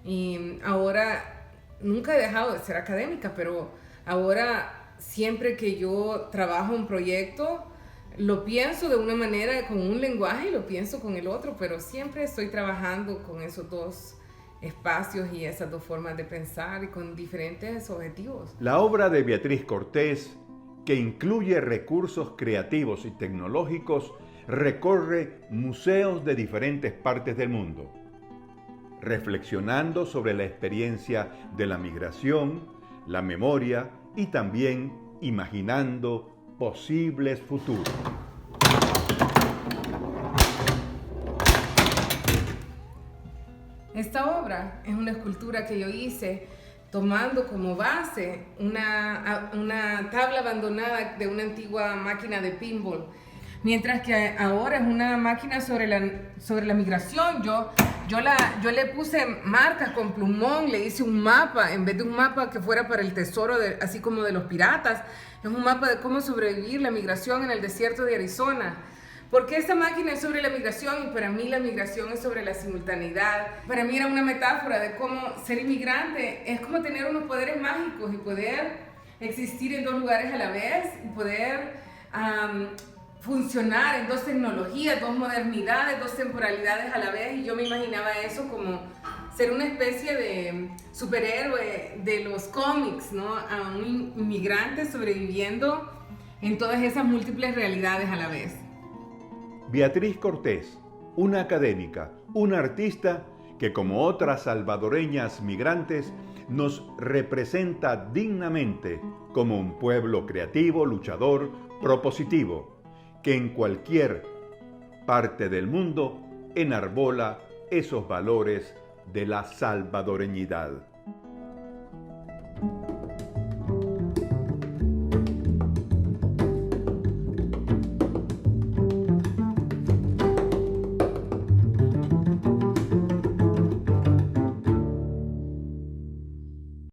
Y ahora nunca he dejado de ser académica, pero ahora siempre que yo trabajo un proyecto, lo pienso de una manera con un lenguaje y lo pienso con el otro, pero siempre estoy trabajando con esos dos espacios y esas dos formas de pensar y con diferentes objetivos. La obra de Beatriz Cortés, que incluye recursos creativos y tecnológicos, recorre museos de diferentes partes del mundo, reflexionando sobre la experiencia de la migración, la memoria y también imaginando posibles futuros. Esta obra es una escultura que yo hice tomando como base una tabla abandonada de una antigua máquina de pinball, mientras que ahora es una máquina sobre la migración. Yo le puse marcas con plumón, le hice un mapa, en vez de un mapa que fuera para el tesoro, así como de los piratas, es un mapa de cómo sobrevivir la migración en el desierto de Arizona. Porque esta máquina es sobre la migración y para mí la migración es sobre la simultaneidad. Para mí era una metáfora de cómo ser inmigrante es como tener unos poderes mágicos y poder existir en dos lugares a la vez y poder funcionar en dos tecnologías, dos modernidades, dos temporalidades a la vez. Y yo me imaginaba eso como ser una especie de superhéroe de los cómics, ¿no? A un inmigrante sobreviviendo en todas esas múltiples realidades a la vez. Beatriz Cortés, una académica, una artista que como otras salvadoreñas migrantes nos representa dignamente como un pueblo creativo, luchador, propositivo, que en cualquier parte del mundo enarbola esos valores de la salvadoreñidad.